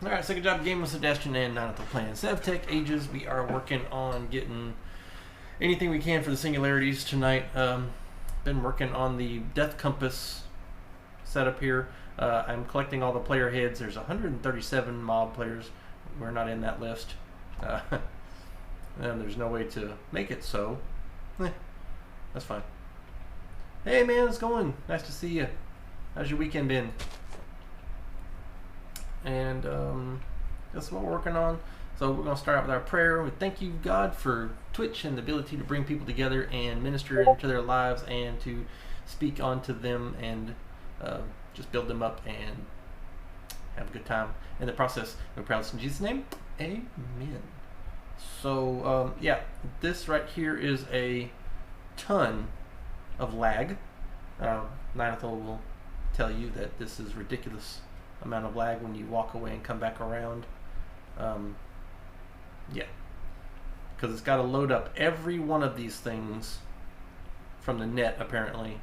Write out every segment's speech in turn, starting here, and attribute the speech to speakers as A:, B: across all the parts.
A: Alright, second job game with Sebastian and not at the plan. SevTech Ages, we are working on getting anything we can for the singularities tonight. Been working on the Death Compass setup here. I'm collecting all the player heads. There's 137 mob players. We're not in that list. And there's no way to make it so. That's fine. Hey man, how's it going? Nice to see you. How's your weekend been? And that's what we're working on. So we're going to start out with our prayer. We thank you, God, for Twitch and the ability to bring people together and minister into their lives and to speak onto them and just build them up and have a good time in the process. We pray this in Jesus' name. Amen. So, yeah, this right here is a ton of lag. Ninethal will tell you that this is ridiculous amount of lag when you walk away and come back around. Yeah, because it's got to load up every one of these things from the net, apparently,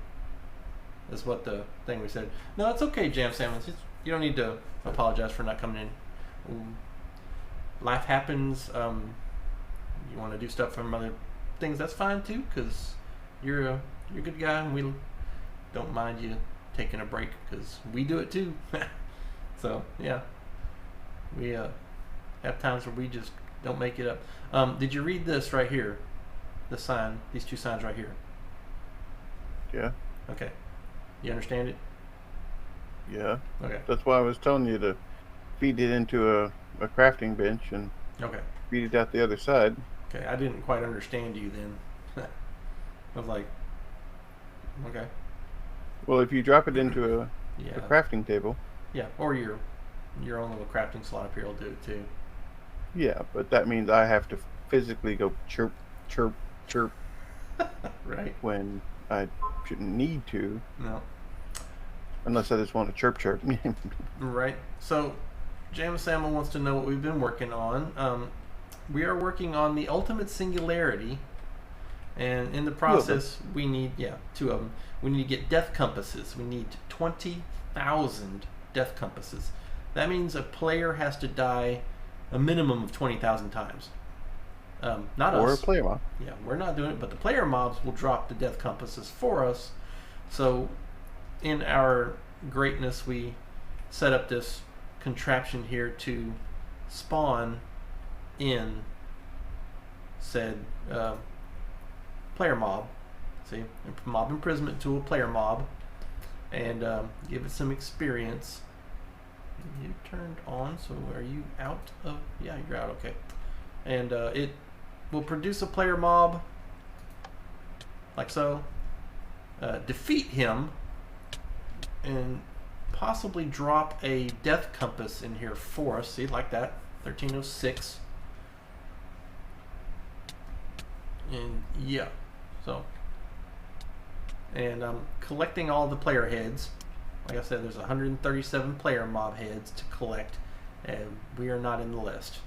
A: is what the thing we said. No, it's okay, Jam Salmons. You don't need to apologize for not coming in. Life happens. You want to do stuff from other things, that's fine too, because you're a good guy, and we don't mind you taking a break, because we do it too. So, yeah. We have times where we just don't make it up. Did you read this right here? The sign, these two signs right here.
B: Yeah.
A: Okay. You understand it?
B: Yeah.
A: Okay.
B: That's why I was telling you to feed it into a crafting bench and
A: Okay.
B: feed it out the other side.
A: Okay, I didn't quite understand you then. I was like, okay.
B: Well, if you drop it into a
A: Yeah.
B: crafting table.
A: Yeah, or your own little crafting slot up here will do it too.
B: Yeah, but that means I have to physically go chirp, chirp, chirp.
A: Right.
B: When I shouldn't need to.
A: No.
B: Unless I just want to chirp, chirp.
A: Right. So, James Samuel wants to know what we've been working on. We are working on the ultimate singularity, and in the process, we need two of them. We need to get death compasses. We need 20,000 death compasses. That means a player has to die a minimum of 20,000 times. Not us.
B: Or a player mob.
A: Yeah, we're not doing it, but the player mobs will drop the death compasses for us. So, in our greatness, we set up this contraption here to spawn in said player mob. See, mob imprisonment tool, player mob, and give it some experience. You turned on, so are you out of? Yeah, you're out. Okay, and it will produce a player mob like so. Defeat him, and possibly drop a death compass in here for us. See, like that, 1306. And yeah, so, and I'm collecting all the player heads. Like I said, there's 137 player mob heads to collect, and we are not in the list.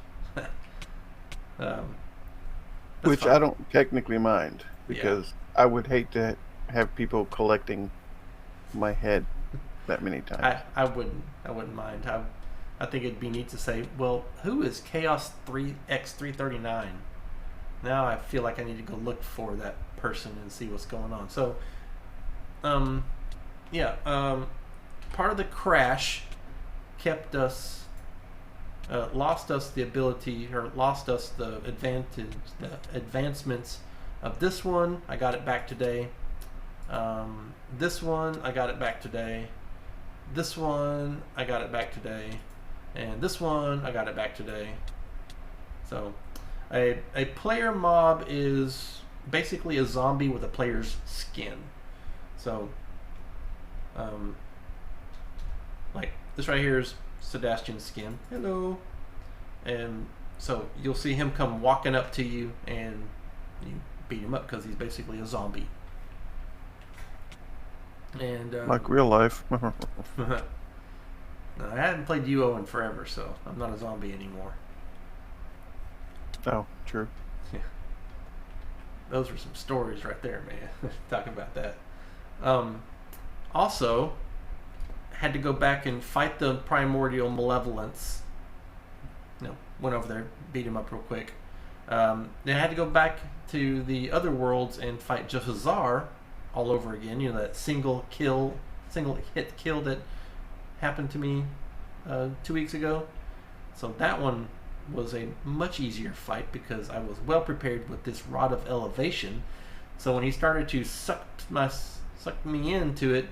B: Which
A: fine.
B: I don't technically mind, because I would hate to have people collecting my head that many times.
A: I wouldn't mind. I think it'd be neat to say, well, who is Chaos 3X339? Now I feel like I need to go look for that person and see what's going on. So, part of the crash kept us, lost us the ability, or lost us the advantage, the advancements of this one. I got it back today. This one, I got it back today. This one, I got it back today. And this one, I got it back today. So, a player mob is basically a zombie with a player's skin. So, like this right here is Sebastian's skin. Hello. And so you'll see him come walking up to you, and you beat him up because he's basically a zombie. And
B: like real life.
A: no, I haven't played UO in forever, so I'm not a zombie anymore.
B: Oh, true.
A: Yeah. Those were some stories right there, man. Talking about that. Also, had to go back and fight the primordial malevolence went over there, beat him up real quick. Then I had to go back to the other worlds and fight Jahazar all over again. That single hit kill that happened to me 2 weeks ago. So that one was a much easier fight because I was well prepared with this Rod of Elevation. So when he started to suck me into it,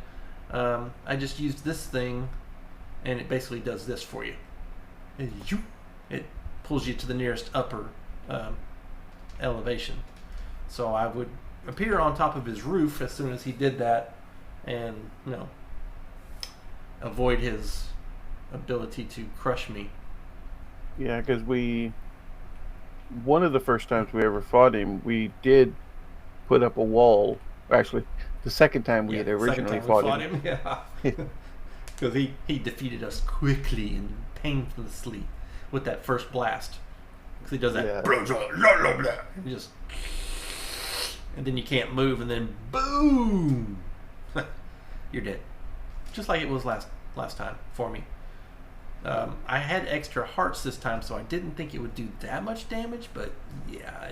A: I just used this thing, and it basically does this for you. It pulls you to the nearest upper elevation. So I would appear on top of his roof as soon as he did that, and avoid his ability to crush me.
B: Yeah, because one of the first times we ever fought him, we did put up a wall. Actually, the second time we had originally fought him.
A: Yeah. Because he defeated us quickly and painlessly with that first blast. Because he does that. Yeah. And then you can't move, and then boom! You're dead. Just like it was last time for me. I had extra hearts this time, so I didn't think it would do that much damage, but yeah,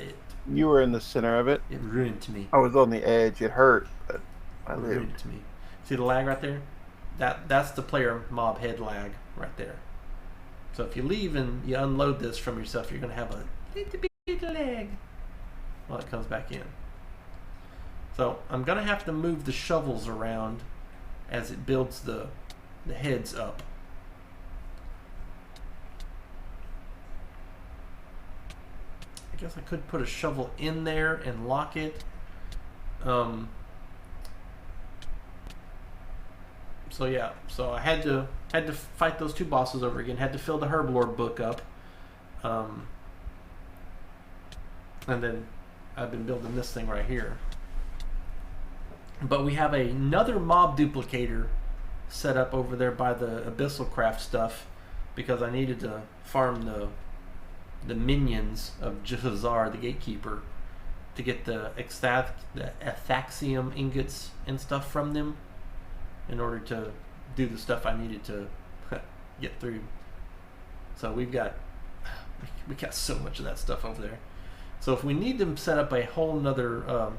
B: You were in the center of it.
A: It ruined me.
B: I was on the edge. It hurt, but I lived.
A: Ruined to me. See the lag right there? That's the player mob head lag right there. So if you leave and you unload this from yourself, you're going to have a little bit of lag while it comes back in. So I'm going to have to move the shovels around as it builds the heads up. I guess I could put a shovel in there and lock it. So yeah, so I had to fight those two bosses over again. Had to fill the Herblore book up, and then I've been building this thing right here. But we have another mob duplicator set up over there by the Abyssal Craft stuff because I needed to farm the minions of Jahazar, the Gatekeeper, to get the Ethaxium ingots and stuff from them in order to do the stuff I needed to get through. So we got so much of that stuff over there. So if we need to set up a whole nother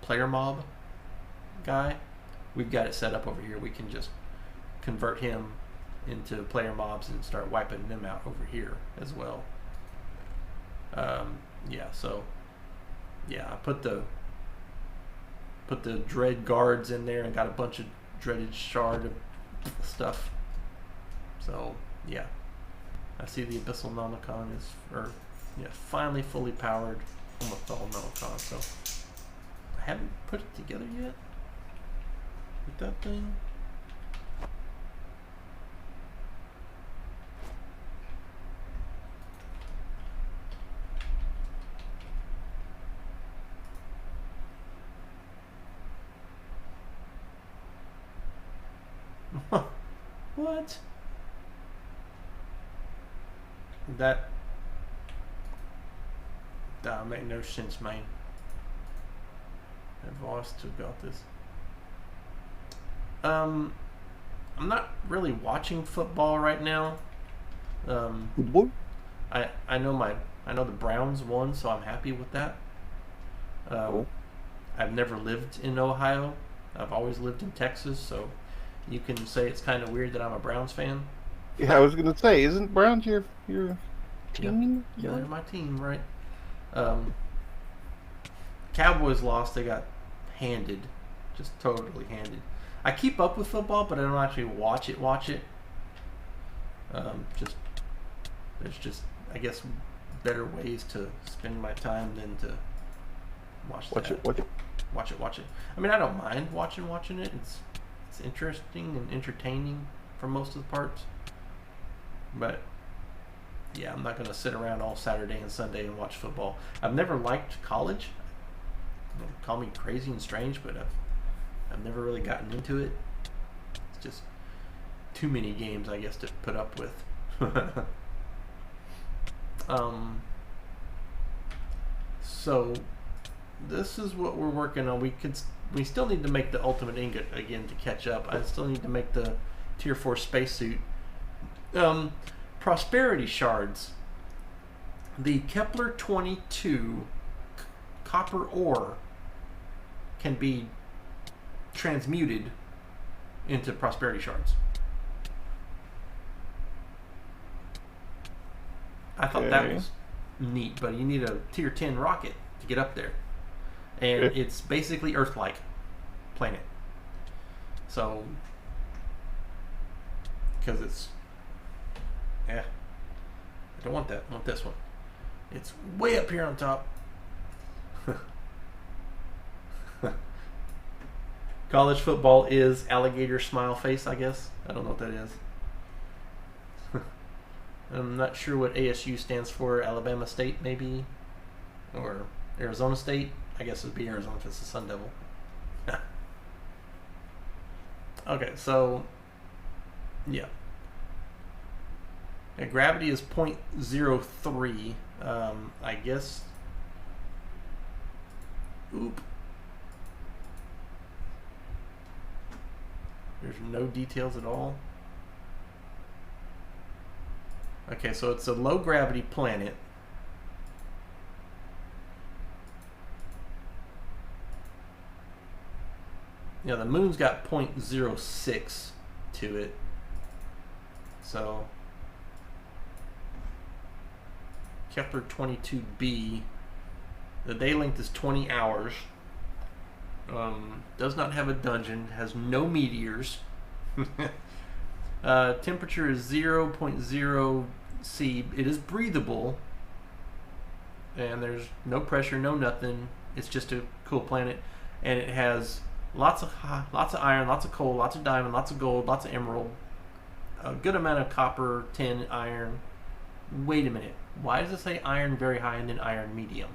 A: player mob guy, we've got it set up over here. We can just convert him into player mobs and start wiping them out over here as well. Yeah, so yeah, I put the dread guards in there and got a bunch of dreaded shard stuff. So yeah, I see the Abyssal Nomicon is finally fully powered, almost all Nomicon. So I haven't put it together yet with that thing. What? That make no sense, man. I've always still got this. I'm not really watching football right now.
B: Football?
A: I know the Browns won, so I'm happy with that.
B: Cool.
A: I've never lived in Ohio. I've always lived in Texas, so you can say it's kind of weird that I'm a Browns fan.
B: Yeah, I was gonna say, isn't Browns your team?
A: Yeah, they're my team, right? Cowboys lost. They got handed, just totally handed. I keep up with football, but I don't actually watch it. There's just, I guess, better ways to spend my time than to watch it. I mean, I don't mind watching it. It's interesting and entertaining for most of the parts. But yeah, I'm not going to sit around all Saturday and Sunday and watch football. I've never liked college. Call me crazy and strange, but I've never really gotten into it. It's just too many games, I guess, to put up with. So this is what we're working on. We still need to make the ultimate ingot again to catch up. I still need to make the tier 4 spacesuit. prosperity shards. The Kepler 22 copper ore can be transmuted into prosperity shards. I thought that was neat, but you need a tier 10 rocket to get up there. And it's basically Earth-like planet. So, because it's, I don't want that. I want this one. It's way up here on top. College football is alligator smile face, I guess. I don't know what that is. I'm not sure what ASU stands for. Alabama State, maybe? Or Arizona State? I guess it would be Arizona if it's the Sun Devil. Okay, so, yeah. Gravity is 0.03. I guess. Oop. There's no details at all. Okay, so it's a low gravity planet. Yeah, the moon's got 0.06 to it. So Kepler 22b, the day length is 20 hours. Does not have a dungeon, has no meteors. Temperature is 0.0 C. It is breathable, and there's no pressure, no nothing. It's just a cool planet, and it has lots of iron, lots of coal, lots of diamond, lots of gold, lots of emerald, a good amount of copper, tin, iron. Wait a minute. Why does it say iron very high and then iron medium?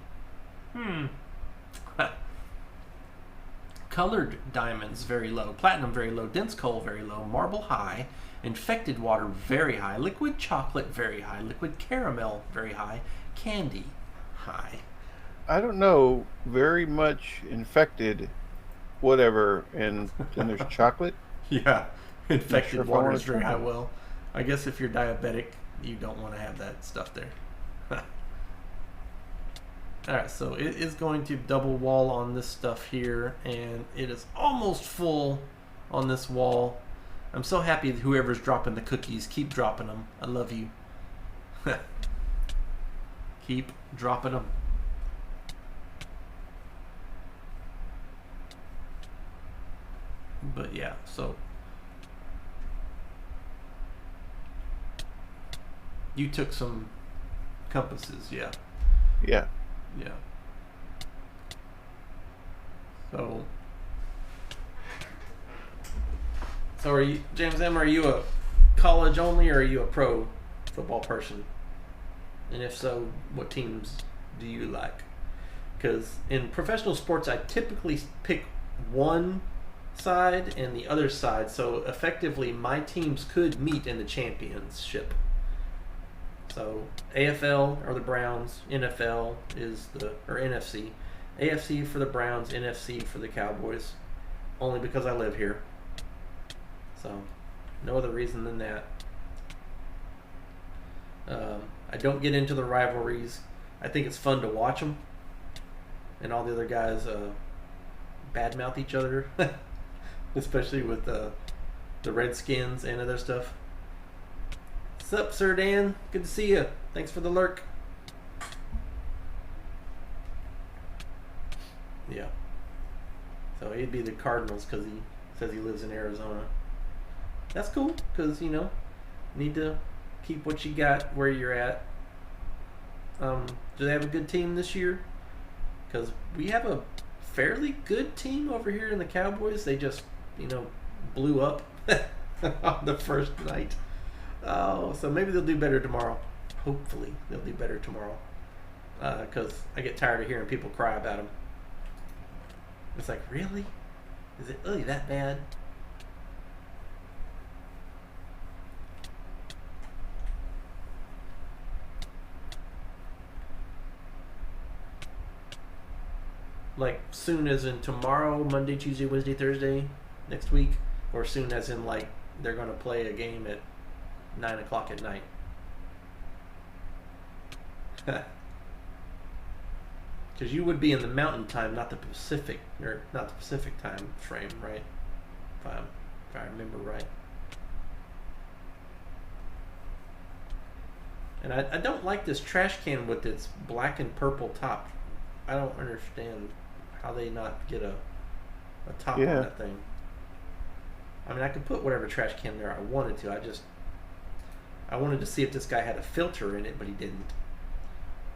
A: Colored diamonds very low, platinum very low, dense coal very low, marble high, infected water very high, liquid chocolate very high, liquid caramel very high, candy high.
B: I don't know very much infected whatever, and then there's chocolate.
A: Yeah, infected water is very high. Well, I guess if you're diabetic, you don't want to have that stuff there. Alright, so it is going to double wall on this stuff here, and it is almost full on this wall. I'm so happy that whoever's dropping the cookies, keep dropping them. I love you. Keep dropping them. But yeah, so you took some compasses, yeah.
B: Yeah.
A: Yeah. So are you, James M, are you a college only or are you a pro football person? And if so, what teams do you like? Because in professional sports, I typically pick one side and the other side. So effectively, my teams could meet in the championship. So AFL are the Browns, NFL is or NFC. AFC for the Browns, NFC for the Cowboys. Only because I live here. So no other reason than that. I don't get into the rivalries. I think it's fun to watch them. And all the other guys badmouth each other. Especially with the Redskins and other stuff. What's up, Sir Dan? Good to see you. Thanks for the lurk. Yeah. So he'd be the Cardinals because he says he lives in Arizona. That's cool because, need to keep what you got where you're at. Do they have a good team this year? Because we have a fairly good team over here in the Cowboys. They just, blew up on the first night. Oh, so maybe they'll do better tomorrow. Hopefully they'll do better tomorrow. Because I get tired of hearing people cry about them. It's like, really? Is it really that bad? Like, soon as in tomorrow, Monday, Tuesday, Wednesday, Thursday, next week? Or soon as in, like, they're going to play a game at 9 o'clock at night? Because you would be in the mountain time, not the Pacific, or not the Pacific time frame, right? If I remember right. And I don't like this trash can with its black and purple top. I don't understand how they not get a top on that thing. I mean, I could put whatever trash can there I wanted to. I wanted to see if this guy had a filter in it, but he didn't.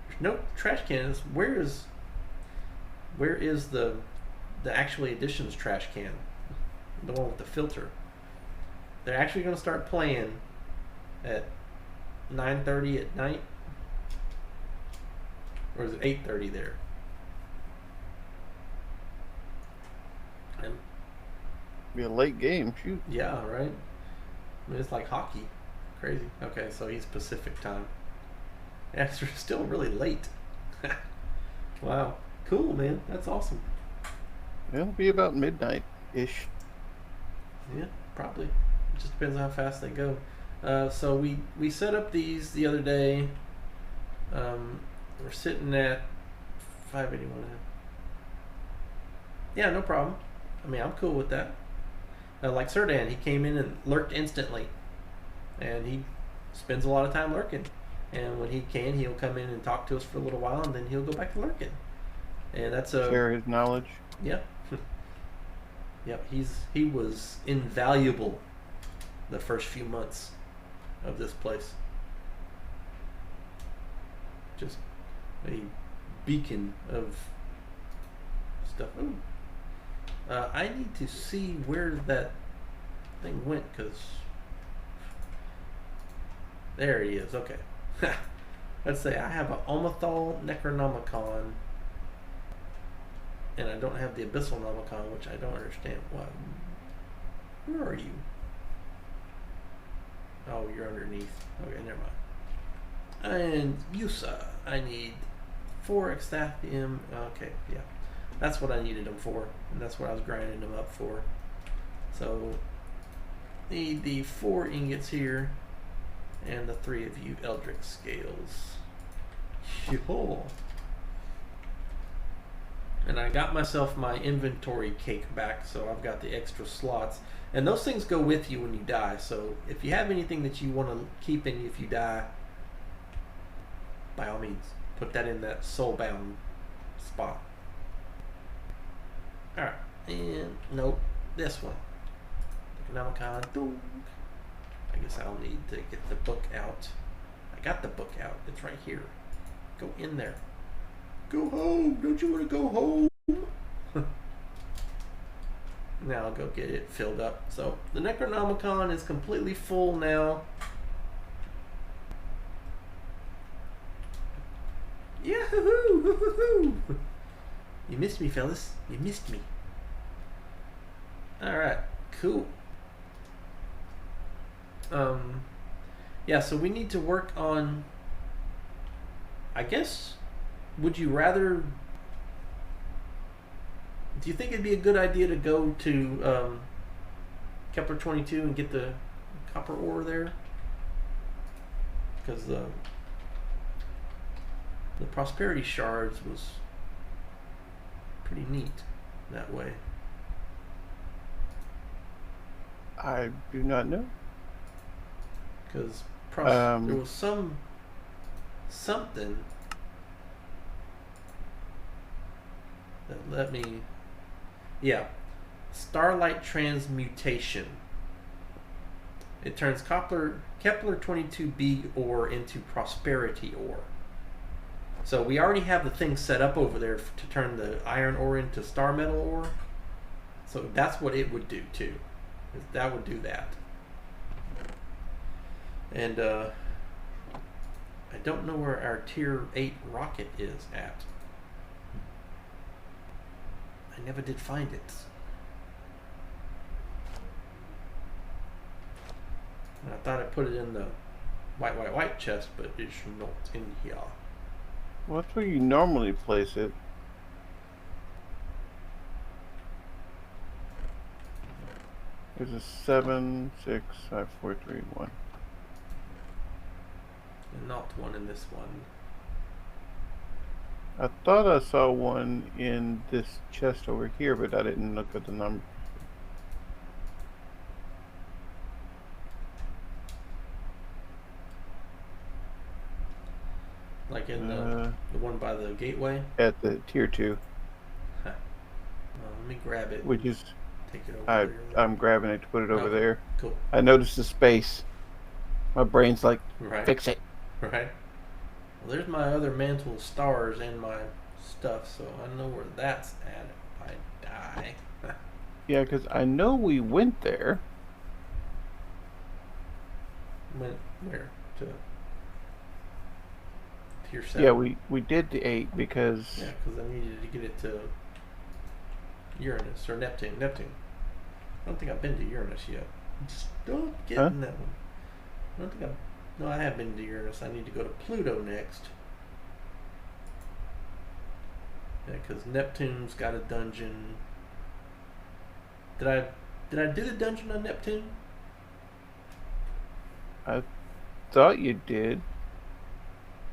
A: There's no trash cans. Where is the actually Editions trash can? The one with the filter. They're actually going to start playing at 9:30 at night, or is it 8:30 there?
B: Be a late game, shoot.
A: Yeah, right. I mean, it's like hockey, crazy. Okay, so he's Pacific time. Yeah, it's still really late. Wow, cool, man. That's awesome.
B: It'll be about midnight-ish.
A: Yeah, probably. It just depends on how fast they go. So we set up these the other day. We're sitting at 581. Yeah, no problem. I mean, I'm cool with that. Like Serdan, he came in and lurked instantly, and he spends a lot of time lurking. And when he can, he'll come in and talk to us for a little while, and then he'll go back to lurking. And that's
B: share his knowledge.
A: Yeah. Yep. He was invaluable the first few months of this place. Just a beacon of stuff. Ooh. I need to see where that thing went, because there he is. Okay. Let's say I have an Omathal Necronomicon, and I don't have the Abyssal Nomicon, which I don't understand. What? Where are you? Oh, you're underneath. Okay, never mind. And Yusa, I need 4 Extathium. Okay, yeah. That's what I needed them for, and that's what I was grinding them up for. So, need the 4 ingots here, and the 3 of you Eldritch Scales. Yo. And I got myself my inventory cake back, so I've got the extra slots. And those things go with you when you die, so if you have anything that you want to keep in you if you die, by all means, put that in that soulbound spot. Alright, and nope, this one. Necronomicon. I guess I'll need to get the book out. I got the book out. It's right here. Go in there. Go home. Don't you want to go home? Now I'll go get it filled up. So the Necronomicon is completely full now. Yahoo! You missed me, fellas. You missed me. Alright, cool. Yeah, so we need to work on, I guess, would you rather, do you think it'd be a good idea to go to Kepler 22 and get the copper ore there? Because the prosperity shards was pretty neat that way.
B: I do not know.
A: Because there was something that let me, yeah, Starlight Transmutation. It turns Kepler 22b ore into prosperity ore. So we already have the thing set up over there to turn the iron ore into star metal ore. So that's what it would do too. That would do that. And I don't know where our tier 8 rocket is at. I never did find it. And I thought I put it in the white chest, but it's not in here.
B: Well, that's where you normally place it. There's a 7, 6, 5, 4, 3, 1.
A: And not one in this one.
B: I thought I saw one in this chest over here, but I didn't look at the number.
A: Like in the one by the gateway?
B: At the tier 2.
A: Huh. Well, let me grab it.
B: Which is,
A: take it over there.
B: I'm grabbing it to put it over there.
A: Cool.
B: I noticed the space. My brain's like, fix it.
A: Right. Well, there's my other mantle of stars and my stuff, so I know where that's at if I die.
B: Yeah, because I know we went there.
A: Went where? To tier 7?
B: Yeah, we did the 8 because...
A: Yeah, because I needed to get it to Uranus or Neptune. I don't think I've been to Uranus yet. Don't get in that one. I don't think I've... No, I have been to Uranus. I need to go to Pluto next. Yeah, because Neptune's got a dungeon. Did I do the dungeon on Neptune?
B: I thought you did.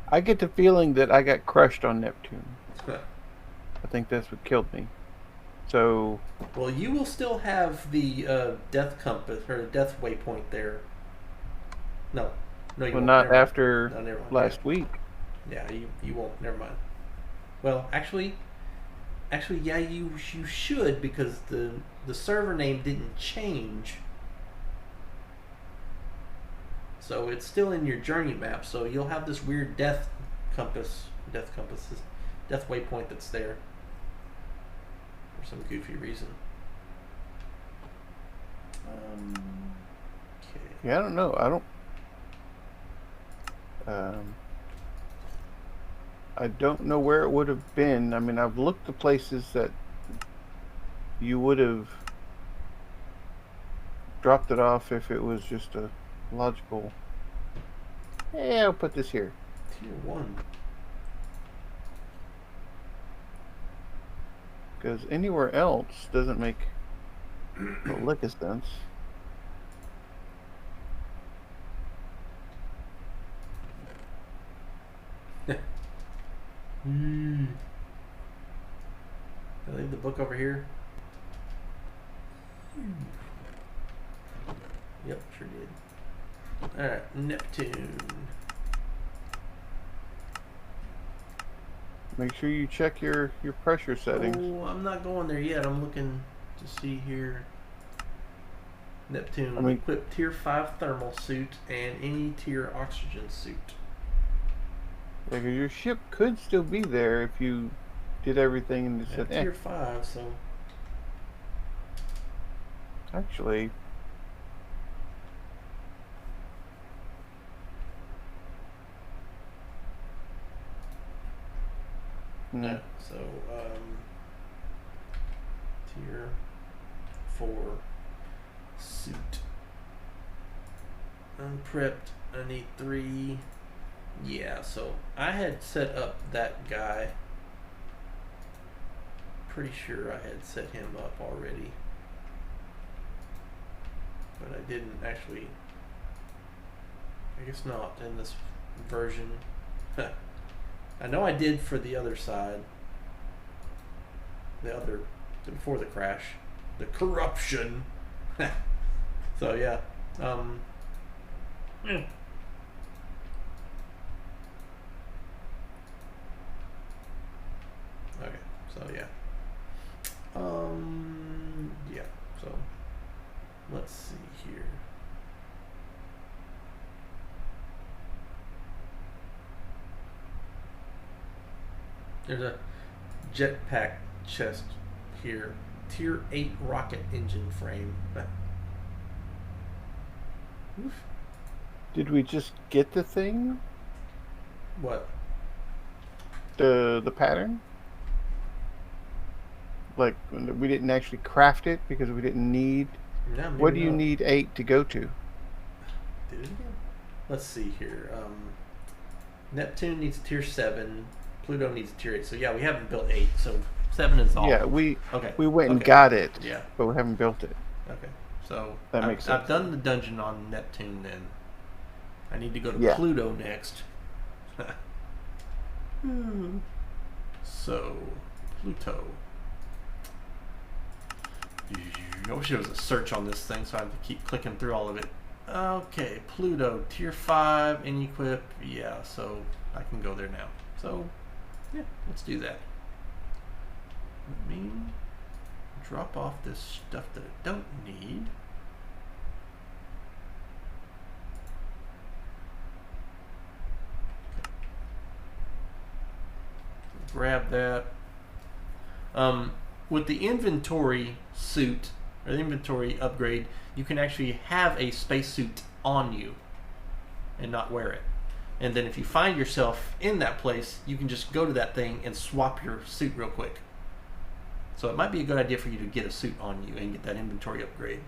B: I get the feeling that I got crushed on Neptune. I think that's what killed me. So...
A: Well, you will still have the death compass, or the death waypoint there. No, you won't.
B: Not after last week.
A: Yeah, you won't. Never mind. Well, actually, yeah, you should, because the server name didn't change. So it's still in your journey map. So you'll have this weird death waypoint that's there for some goofy reason. Okay.
B: Yeah, I don't know. I don't know where it would have been. I mean, I've looked at places that you would have dropped it off if it was just a logical... Yeah, I'll put this here.
A: Tier 1.
B: Because anywhere else doesn't make a lick of sense.
A: I leave the book over here. Yep, sure did. Alright, Neptune.
B: Make sure you check your pressure settings.
A: Oh, I'm not going there yet. I'm looking to see here. Neptune, equip tier 5 thermal suit and any tier oxygen suit.
B: Yeah, because your ship could still be there if you did everything and just said,
A: tier 5, so...
B: Actually...
A: No. So, tier 4 suit. Unprepped. I need 3. Yeah, so I had set up that guy. Pretty sure I had set him up already. But I didn't actually. I guess not in this version. I know I did for the other side. Before the crash. The corruption. So yeah. Okay, so yeah. Yeah, so let's see here. There's a jetpack chest here. Tier 8 rocket engine frame. Oof.
B: Did we just get the thing?
A: What?
B: The pattern? Like, we didn't actually craft it because we didn't need...
A: No,
B: what do you need 8 to go to?
A: Did it again? Let's see here. Neptune needs tier 7. Pluto needs tier 8. So yeah, we haven't built 8. So 7 is all.
B: Yeah, we went and got it. Yeah. But we haven't built it.
A: Okay. So
B: that makes sense.
A: I've done the dungeon on Neptune then. I need to go to Pluto next. So, Pluto. I wish there was a search on this thing so I have to keep clicking through all of it. Okay, Pluto, tier 5, in equip. Yeah, so I can go there now. So, yeah, let's do that. Let me drop off this stuff that I don't need. Grab that. With the inventory suit or the inventory upgrade, you can actually have a spacesuit on you and not wear it. And then if you find yourself in that place, you can just go to that thing and swap your suit real quick. So it might be a good idea for you to get a suit on you and get that inventory upgrade.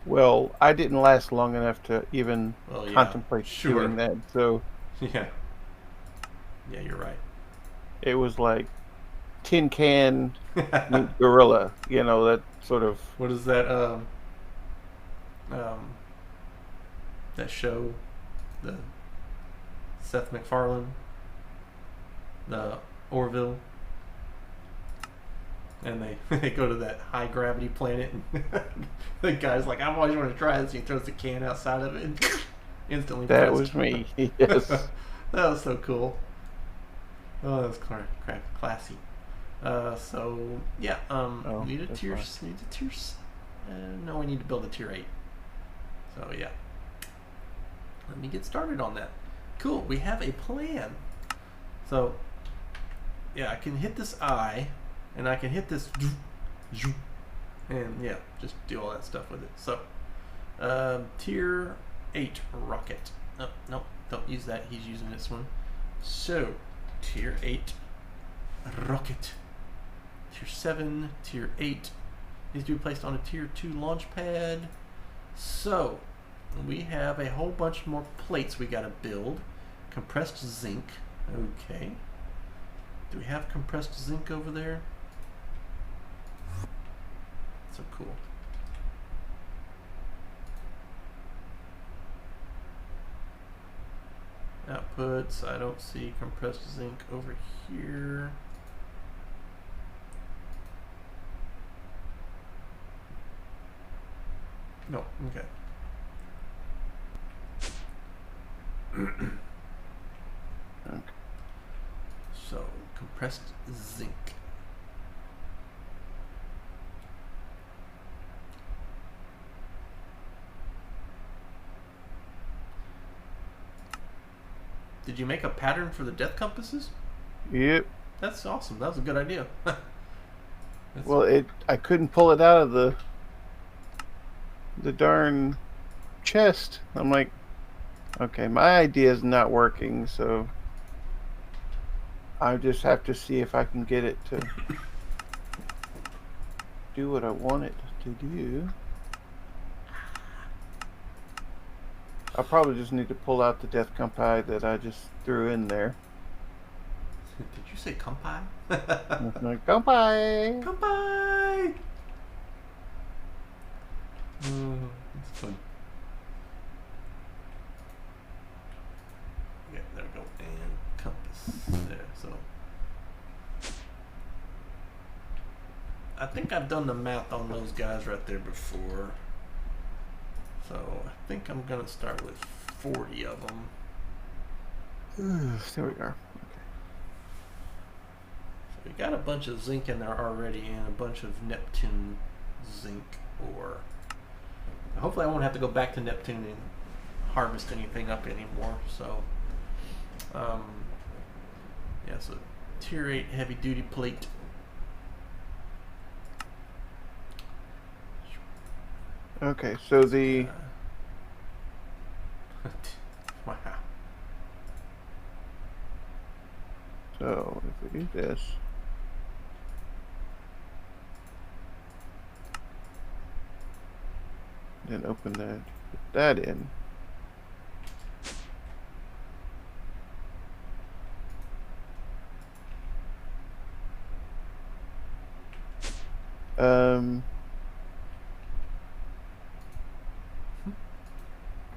B: Well, I didn't last long enough to even contemplate doing that. So
A: yeah, you're right.
B: It was like tin can meet gorilla, that sort of.
A: What is that? That show, the Seth MacFarlane, the Orville, and they go to that high gravity planet, and the guy's like, "I've always wanted to try this." And he throws the can outside of it, and instantly.
B: That was me. Yes.
A: That was so cool. Oh, that's classy. So yeah, need a tier. No, we need to build a tier 8. So yeah, let me get started on that. Cool. We have a plan. So yeah, I can hit this I, and I can hit this, and yeah, just do all that stuff with it. So tier 8 rocket. Oh, no, don't use that. He's using this one. So tier 8 rocket. Tier 7, tier 8 needs to be placed on a tier 2 launch pad. So we have a whole bunch more plates we gotta build. Compressed zinc. Okay. Do we have compressed zinc over there? So cool. Outputs, I don't see compressed zinc over here. No, okay.
B: Okay.
A: So, compressed zinc. Did you make a pattern for the death compasses?
B: Yep.
A: That's awesome. That was a good idea.
B: Well, I couldn't pull it out of the darn chest. I'm like, okay, my idea is not working, so I just have to see if I can get it to do what I want it to do. I'll probably just need to pull out the death compi that I just threw in there.
A: Did you say compi?
B: Compi!
A: Compi! That's fun. Yeah, there we go. And compass. There, so. I think I've done the math on those guys right there before. So I think I'm going to start with 40 of them.
B: There we are.
A: So we got a bunch of zinc in there already and a bunch of Neptune zinc ore. Hopefully I won't have to go back to Neptune and harvest anything up anymore. So, yeah, so tier 8 heavy duty plate.
B: Okay, so the
A: wow.
B: So if we do this, then open that, put that in.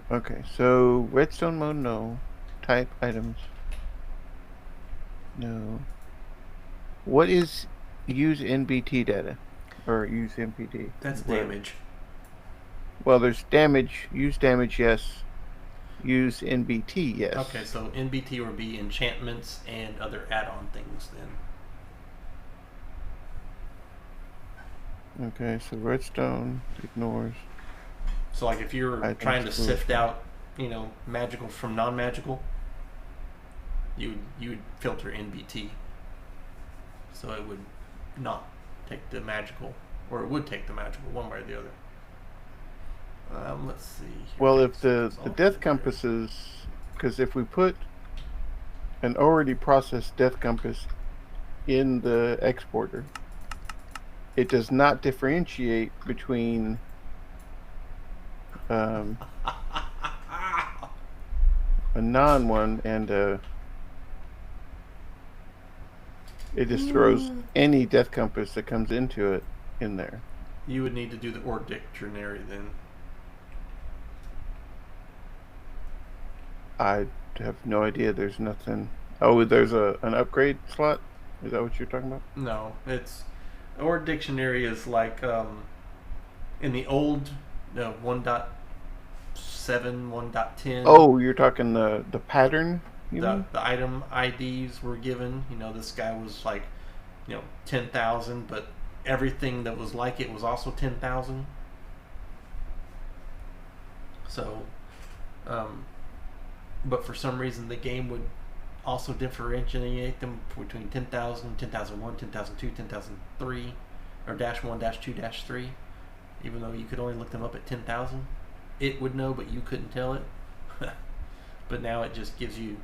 B: Okay, so redstone mode, no. Type items. No. What is use NBT data? Or use MPT?
A: That's
B: What?
A: damage.
B: Well, there's damage. Use damage, yes. Use NBT, yes.
A: Okay, so NBT would be enchantments and other add-on things then.
B: Okay, so redstone ignores.
A: So like if you're trying to sift out, magical from non-magical, you would filter NBT. So it would not take the magical, or it would take the magical one way or the other. Let's see.
B: Well, if the death compasses, because if we put an already processed death compass in the exporter, it does not differentiate between a non one and a. It just throws any death compass that comes into it in there.
A: You would need to do the or dictionary then.
B: I have no idea. There's nothing. Oh, there's an upgrade slot? Is that what you're talking about?
A: No, it's or dictionary is like in the old 1.7, 1.10.
B: Oh, you're talking the pattern?
A: The item IDs were given. This guy was like 10,000, but everything that was like it was also 10,000. So, but for some reason the game would also differentiate them between 10,000, 10,001, 10,002, 10,003, or -1, -2, -3. Even though you could only look them up at 10,000, it would know, but you couldn't tell it. But now it just gives you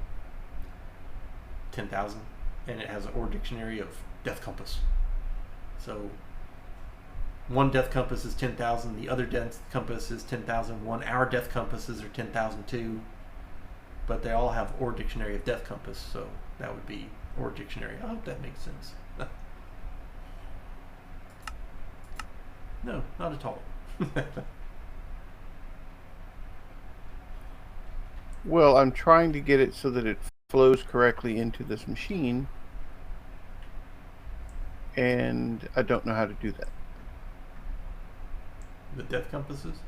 A: 10,000, and it has an or dictionary of death compass. So one death compass is 10,000, the other death compass is 10,001. Our death compasses are 10,002, but they all have or dictionary of death compass, so that would be or dictionary. I hope that makes sense. No, not at all.
B: Well, I'm trying to get it so that it flows correctly into this machine, and I don't know how to do that.
A: The death compasses?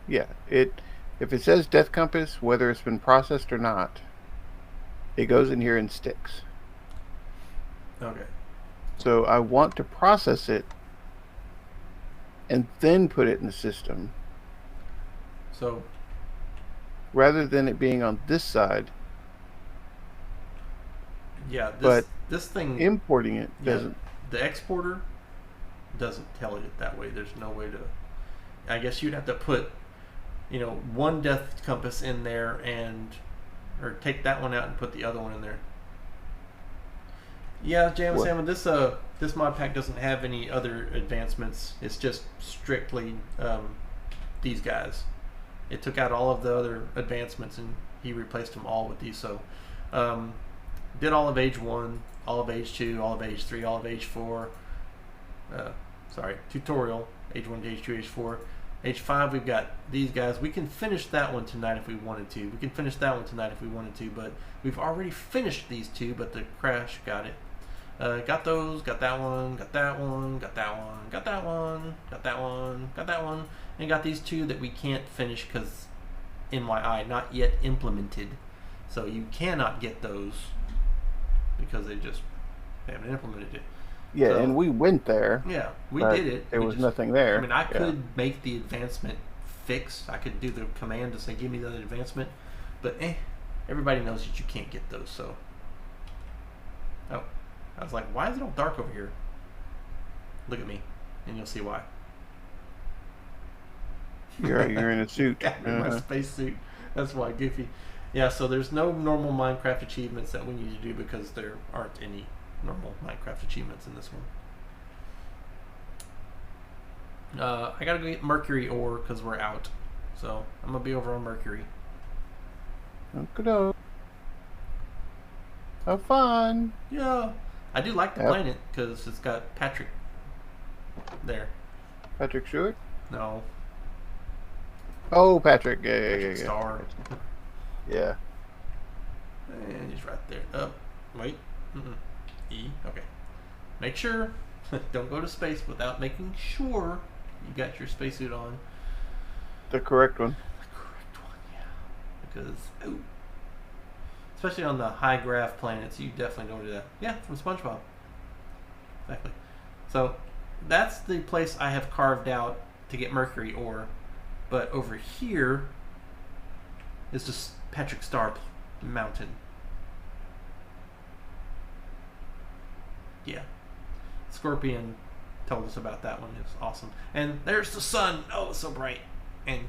B: Yeah, if it says death compass, whether it's been processed or not, it goes in here and sticks.
A: Okay.
B: So I want to process it and then put it in the system.
A: So
B: rather than it being on this side.
A: Yeah, this thing
B: importing it doesn't.
A: The exporter doesn't tell it that way. There's no way to. I guess you'd have to put, one death compass in there or take that one out and put the other one in there. Yeah, Jam Salmon, this mod pack doesn't have any other advancements. It's just strictly these guys. It took out all of the other advancements and he replaced them all with these. So did all of age 1, all of age 2, all of age 3, all of age 4. Tutorial, age 1 to age 2, age 4. Age 5, we've got these guys. We can finish that one tonight if we wanted to. We can finish that one tonight if we wanted to, but we've already finished these two, but the crash got it. Got those, got that one, got that one, got that one, got that one, got that one, got that one, and got these two that we can't finish because NYI, not yet implemented. So you cannot get those because they haven't implemented it.
B: Yeah, so, and we went there.
A: Yeah, we did it.
B: There was nothing there.
A: I mean, I could make the advancement fix. I could do the command to say, give me the advancement. But, everybody knows that you can't get those, so. Oh, I was like, why is it all dark over here? Look at me, and you'll see why.
B: You're in a suit.
A: Yeah, in my space suit. That's why, goofy. Yeah, so there's no normal Minecraft achievements that we need to do because there aren't any normal Minecraft achievements in this one. I gotta go get Mercury ore because we're out. So I'm gonna be over on Mercury.
B: Okay. Have fun.
A: Yeah, I do like the planet because it's got Patrick there.
B: Patrick Stewart?
A: No.
B: Oh, Patrick.
A: Patrick Star.
B: Yeah.
A: And he's right there. Oh, wait. E. Okay. Make sure. Don't go to space without making sure you got your spacesuit on.
B: The correct one.
A: The correct one, yeah. Because, especially on the high grav planets, you definitely don't do that. Yeah, from SpongeBob. Exactly. So, that's the place I have carved out to get mercury ore. But over here is just Patrick Star Mountain. Yeah. Scorpion told us about that one. It was awesome. And there's the sun. Oh, it's so bright and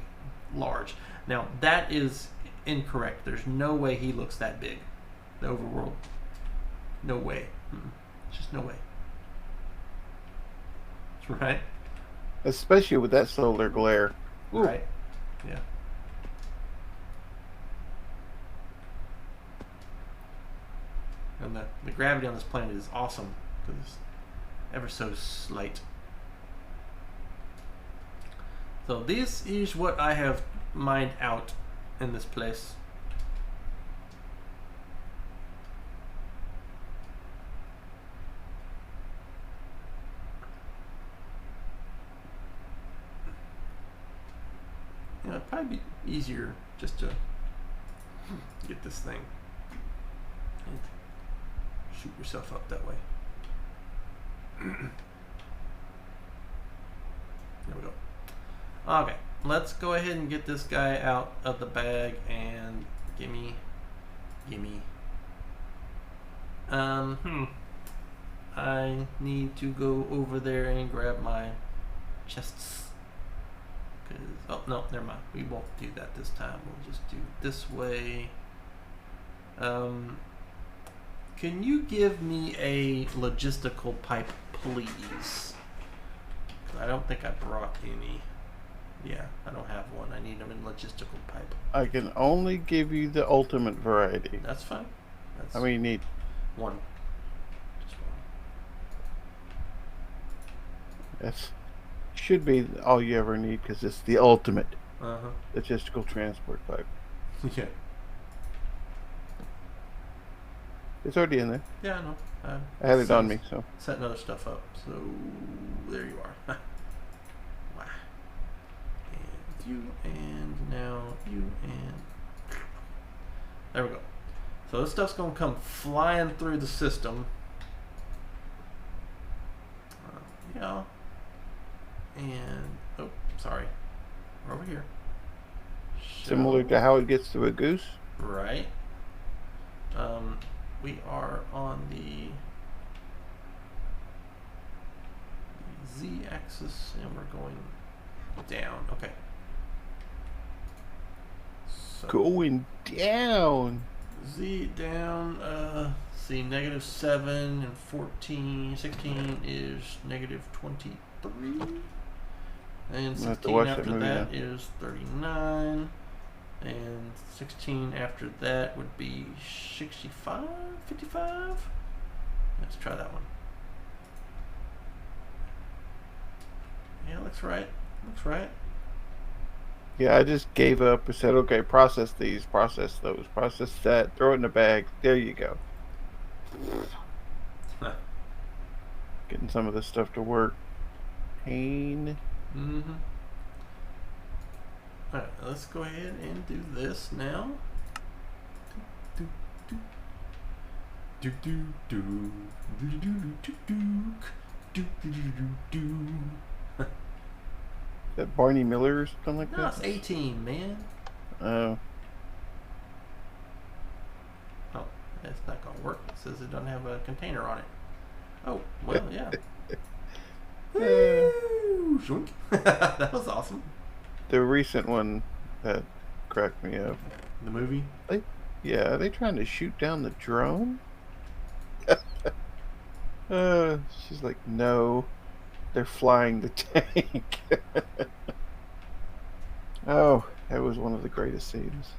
A: large. Now, that is incorrect. There's no way he looks that big. The overworld. No way. Just no way. Right?
B: Especially with that solar glare.
A: Ooh. Right. Yeah. And the gravity on this planet is awesome because it's ever so slight. So this is what I have mined out in this place. You know, it'd probably be easier just to get this thing and shoot yourself up that way. There we go. Okay, let's go ahead and get this guy out of the bag and gimme. I need to go over there and grab my chests. Oh, no, never mind. We won't do that this time. We'll just do it this way. Can you give me a logistical pipe, please? I don't think I brought any. Yeah, I don't have one. I need them in logistical pipe.
B: I can only give you the ultimate variety.
A: That's fine.
B: How many you need?
A: One. Just one.
B: That's should be all you ever need because it's the ultimate logistical transport pipe.
A: Yeah.
B: It's already in there.
A: Yeah, I know.
B: I had it on me, so.
A: Setting other stuff up. So, there you are. Wow. And you, and now you, and... There we go. So this stuff's going to come flying through the system. Yeah. And, oh, sorry. We're over here.
B: Similar to how it gets to a goose?
A: Right. We are on the Z-axis, and we're going down. Okay. So
B: going down.
A: Z down. See, -7 and 14. 16 is -23. And 16 after that is 39. And 16 after that would be 65, 55. Let's try that one. Yeah, looks right. Looks right.
B: Yeah, I just gave up and said, okay, process these, process those, process that, throw it in the bag. There you go.
A: Huh.
B: Getting some of this stuff to work. Pain.
A: Mm-hmm. Alright, let's go ahead and do this now.
B: That Barney Miller or something like that?
A: No, it's 18, man.
B: Oh.
A: Oh, that's not going to work. It says it doesn't have a container on it. Oh, well, yeah. Woo! That was awesome.
B: The recent one that cracked me up.
A: The movie?
B: Yeah, are they trying to shoot down the drone? She's like, no, they're flying the tank. Oh, that was one of the greatest scenes.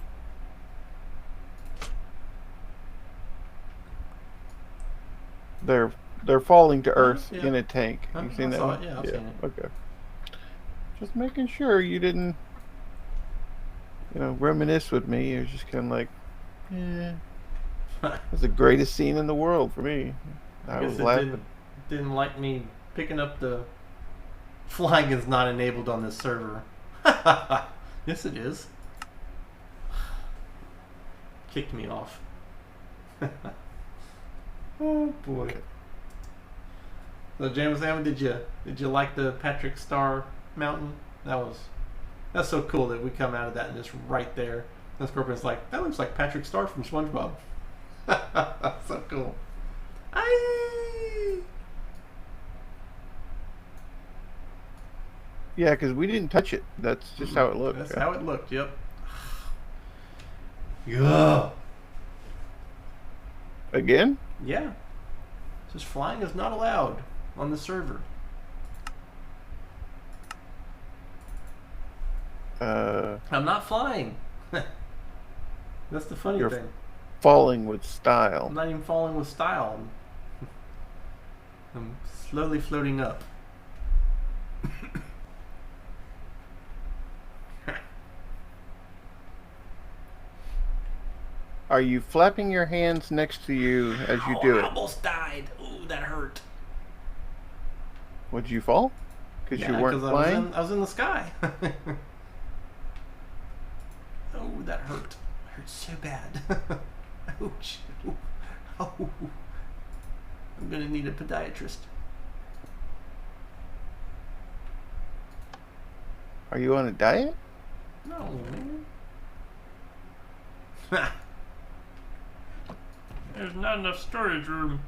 B: They're falling to Earth in a tank. You've seen that one?
A: Yeah, I've seen it.
B: Okay. Just making sure you didn't, reminisce with me. You're just kind of like, was the greatest scene in the world for me.
A: I
B: I
A: guess
B: was
A: it
B: laughing.
A: didn't like me picking up the flying is not enabled on this server. Yes, it is. Kicked me off. Oh boy.
B: Okay.
A: So James Hammond, did you like the Patrick Star Mountain? That's so cool that we come out of that and just right there. The Scorpion's like, that looks like Patrick Star from SpongeBob. So cool. Aye.
B: Yeah, because we didn't touch it. That's just how it looked.
A: That's how it looked. Yep. Yeah.
B: Again?
A: Yeah. Just flying is not allowed on the server. I'm not flying. That's the funny
B: You're
A: thing.
B: falling with style.
A: I'm not even falling with style. I'm slowly floating up.
B: Are you flapping your hands next to you as you do
A: I
B: it?
A: almost died. Ooh, that hurt.
B: Would you fall? Because you weren't flying?
A: I was in the sky. Oh, that hurt. It hurt so bad. Ouch. Oh. I'm gonna need a podiatrist.
B: Are you on a diet?
A: No, man. There's not enough storage room.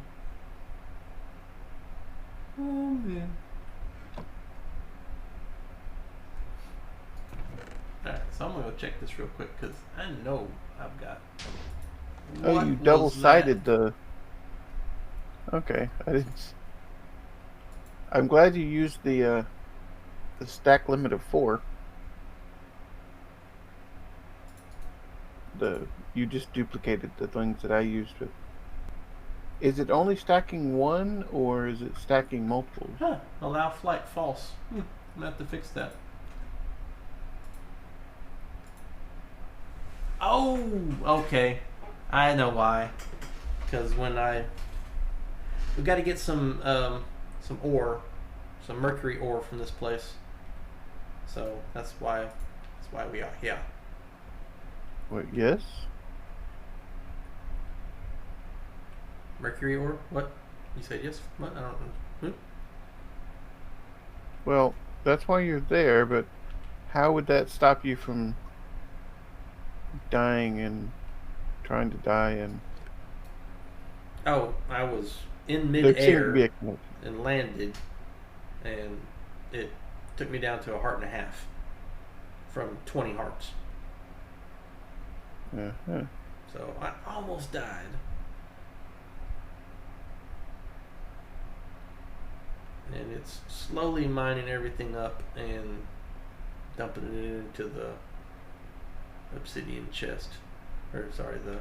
A: Oh, man. Alright, so I'm gonna go check this real quick because I know I've got.
B: Oh,
A: What
B: you
A: was
B: double-sided
A: that?
B: the... Okay, I didn't... I'm glad you used the stack limit of 4. You just duplicated the things that I used with. Is it only stacking 1 or is it stacking multiples?
A: Huh. Allow flight false. I'm gonna have to fix that. Oh, okay. I know why. Because we got to get some ore, some mercury ore from this place. So that's why we are here.
B: Wait, yes?
A: Mercury ore? What? You said yes? What? I don't know.
B: Well, that's why you're there, but how would that stop you from dying and trying to die? And
A: Oh, I was in
B: there seemed to be
A: midair
B: a connection.
A: and landed, and it took me down to 1.5 hearts from 20 hearts.
B: Uh-huh.
A: So I almost died. And it's slowly mining everything up and dumping it into the obsidian chest. Or, sorry, the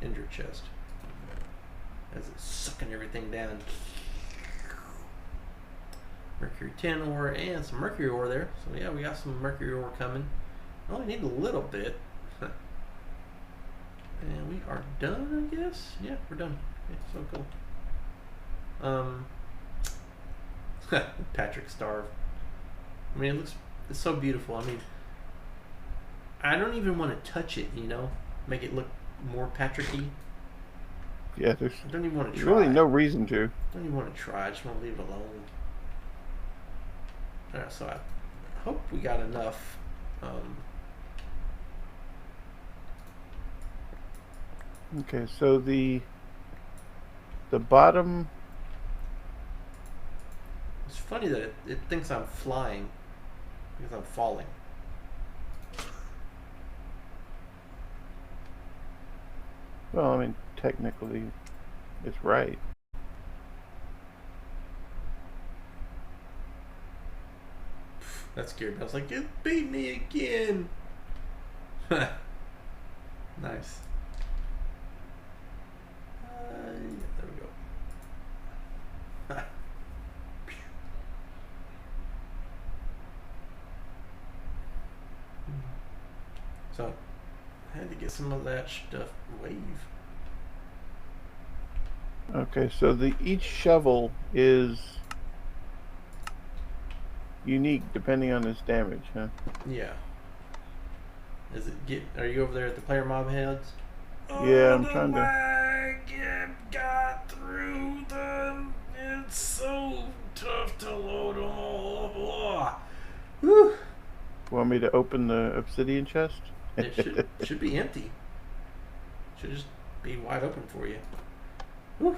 A: ender chest. As it's sucking everything down. Mercury 10 ore and some mercury ore there. So, yeah, we got some mercury ore coming. I only need a little bit. And we are done, I guess? Yeah, we're done. Okay, so cool. Patrick Starve. I mean, it's so beautiful. I mean, I don't even want to touch it, you know? Make it look more Patrick-y.
B: Yeah, there's
A: I don't even want to try.
B: really no reason to.
A: I don't even want to try. I just want to leave it alone. Alright, so I hope we got enough.
B: Okay, so the bottom.
A: It's funny that it thinks I'm flying because I'm falling.
B: Well, I mean, technically, it's right.
A: That scared me. I was like, it beat me again. Nice. There we go. So, I had to get some of that stuff wave.
B: Okay, so each shovel is unique depending on its damage, huh?
A: Yeah. Are you over there at the player mob heads?
B: Yeah,
A: Oh,
B: I'm
A: the
B: trying to.
A: lag got through them. It's so tough to load them all up. Whew.
B: Want me to open the obsidian chest?
A: It should be empty. Should just be wide open for you. Whew.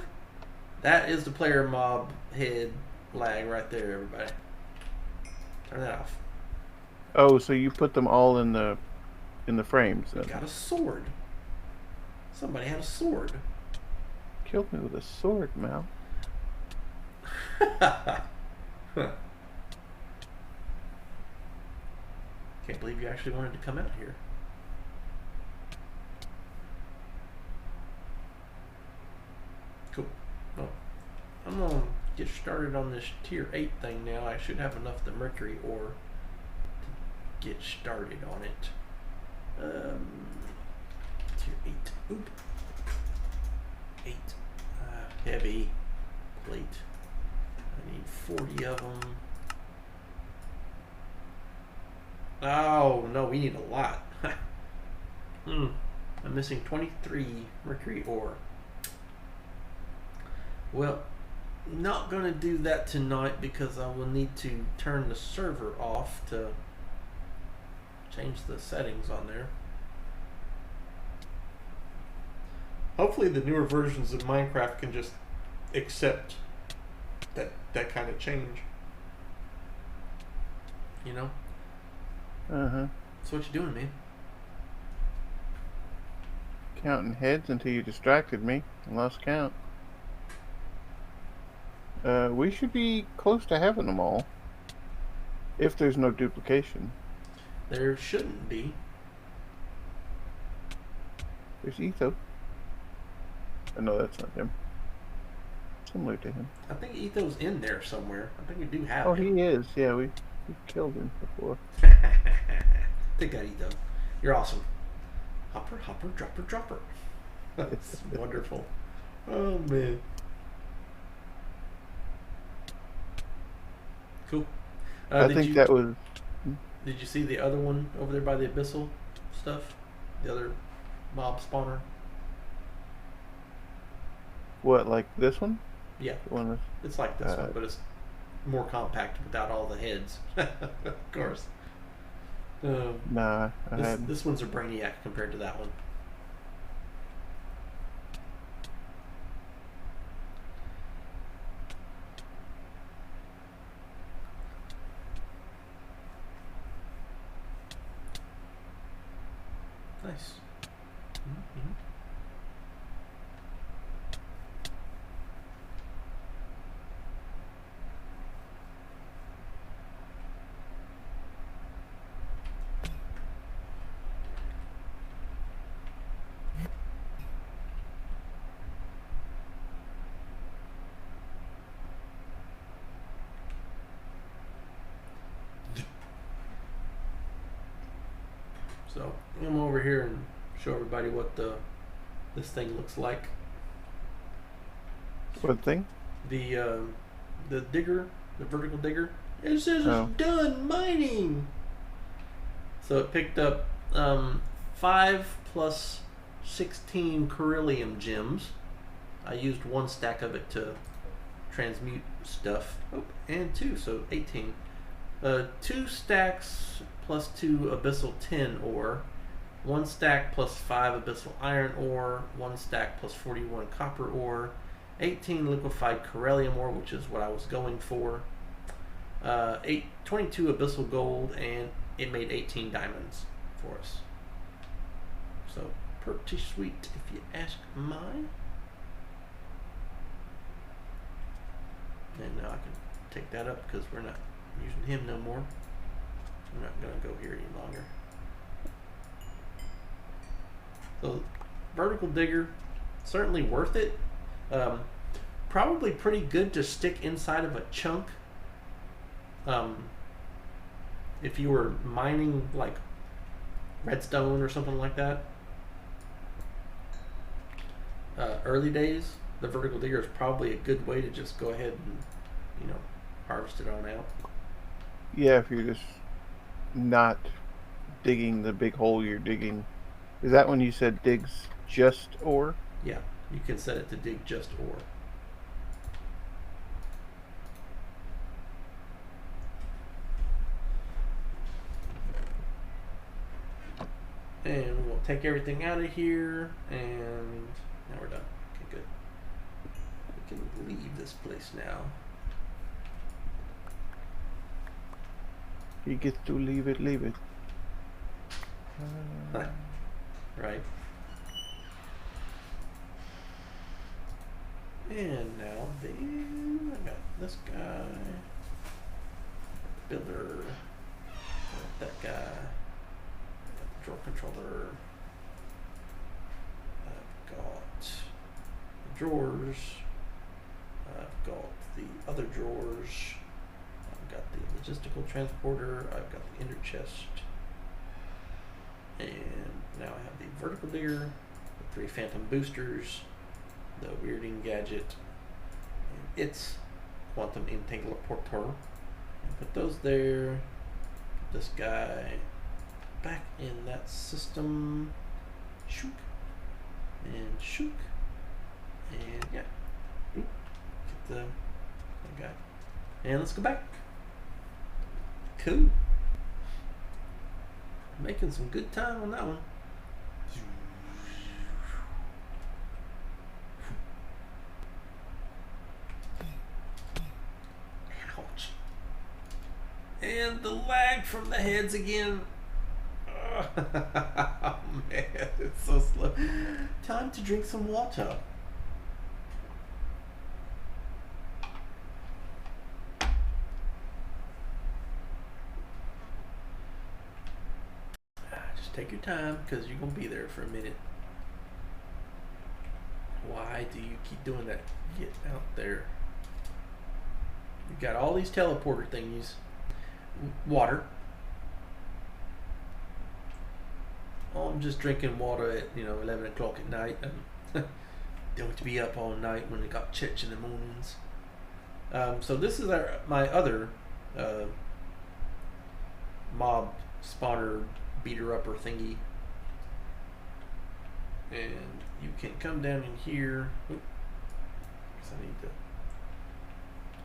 A: That is the player mob head lag right there, everybody. Turn that off.
B: Oh, so you put them all in the frames then?
A: Got a sword. Somebody had a sword.
B: Killed me with a sword, Mal.
A: Can't believe you actually wanted to come out here. Cool. Well, I'm gonna get started on this tier 8 thing now. I should have enough of the mercury ore to get started on it. Tier 8. Oop. 8. Heavy plate. I need 40 of them. Oh, no, we need a lot. I'm missing 23 mercury ore. Well, not going to do that tonight because I will need to turn the server off to change the settings on there. Hopefully the newer versions of Minecraft can just accept that kind of change. You know?
B: Uh-huh.
A: So what you doing, man?
B: Counting heads until you distracted me and lost count. We should be close to having them all. If there's no duplication.
A: There shouldn't be.
B: There's Etho. Oh, no, that's not him. Similar to him.
A: I think Etho's in there somewhere. I think we do have
B: Oh,
A: him.
B: he is. Yeah, we killed him before.
A: Take that, Etho. You're awesome. Hopper, hopper, dropper, dropper. That's wonderful. Oh, man. Cool.
B: I think that was...
A: Did you see the other one over there by the abyssal stuff? The other mob spawner?
B: What, like this one?
A: Yeah.
B: The one with,
A: it's like this one, but it's more compact without all the heads. Of course.
B: Nah,
A: this one's a brainiac compared to that one. Nice. Mm-hmm. So I'm gonna over here and show everybody what this thing looks like.
B: What thing?
A: The digger, the vertical digger. It says it's done mining. So it picked up 5 plus 16 beryllium gems. I used 1 stack of it to transmute stuff. Oh, and 2, so 18. 2 stacks plus 2 abyssal tin ore, 1 stack plus 5 abyssal iron ore, 1 stack plus 41 copper ore, 18 liquefied beryllium ore, which is what I was going for, 22 abyssal gold, and it made 18 diamonds for us. So pretty sweet if you ask mine. And now I can take that up because we're not using him no more. I'm not gonna go here any longer. So vertical digger, certainly worth it. Probably pretty good to stick inside of a chunk. If you were mining like redstone or something like that, early days, the vertical digger is probably a good way to just go ahead and, you know, harvest it on out.
B: Yeah, if you're just not digging the big hole you're digging. Is that when you said digs just ore?
A: Yeah, you can set it to dig just ore. And we'll take everything out of here, and now we're done. Okay, good. We can leave this place now.
B: You get to leave it, leave it.
A: Right. And now then I got this guy, builder, that guy, I got the drawer controller, I've got the drawers, I've got the other drawers, I've got the logistical transporter, I've got the ender chest, and now I have the vertical digger, the 3 phantom boosters, the weirding gadget, and its quantum entangler porter. And put those there. Put this guy back in that system. Shook. And shook. And yeah. Oop. Get the guy. And let's go back. Cool. Making some good time on that one. Ouch. And the lag from the heads again. Oh man, it's so slow. Time to drink some water. Just take your time, because you're going to be there for a minute. Why do you keep doing that? Get out there. You got all these teleporter thingies. Water. Oh, I'm just drinking water at 11 o'clock at night. Don't be up all night when they got church in the mornings. So this is my other mob spawner beater upper thingy, and you can come down in here. Oop. Guess I need to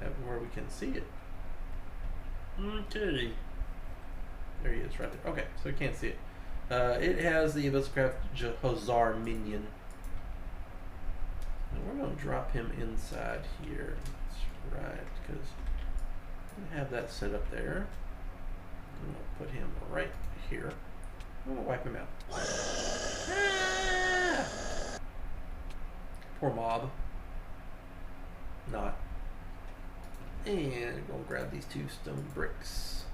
A: have where we can see it. Okay, there he is right there. Okay, so you can't see it. It has the Abysscraft Jahazar minion. And we're going to drop him inside here. That's right, because we have that set up there. I'm going to put him right here. I'm going to wipe him out. Ah! Poor mob. Not. And go grab these 2 stone bricks.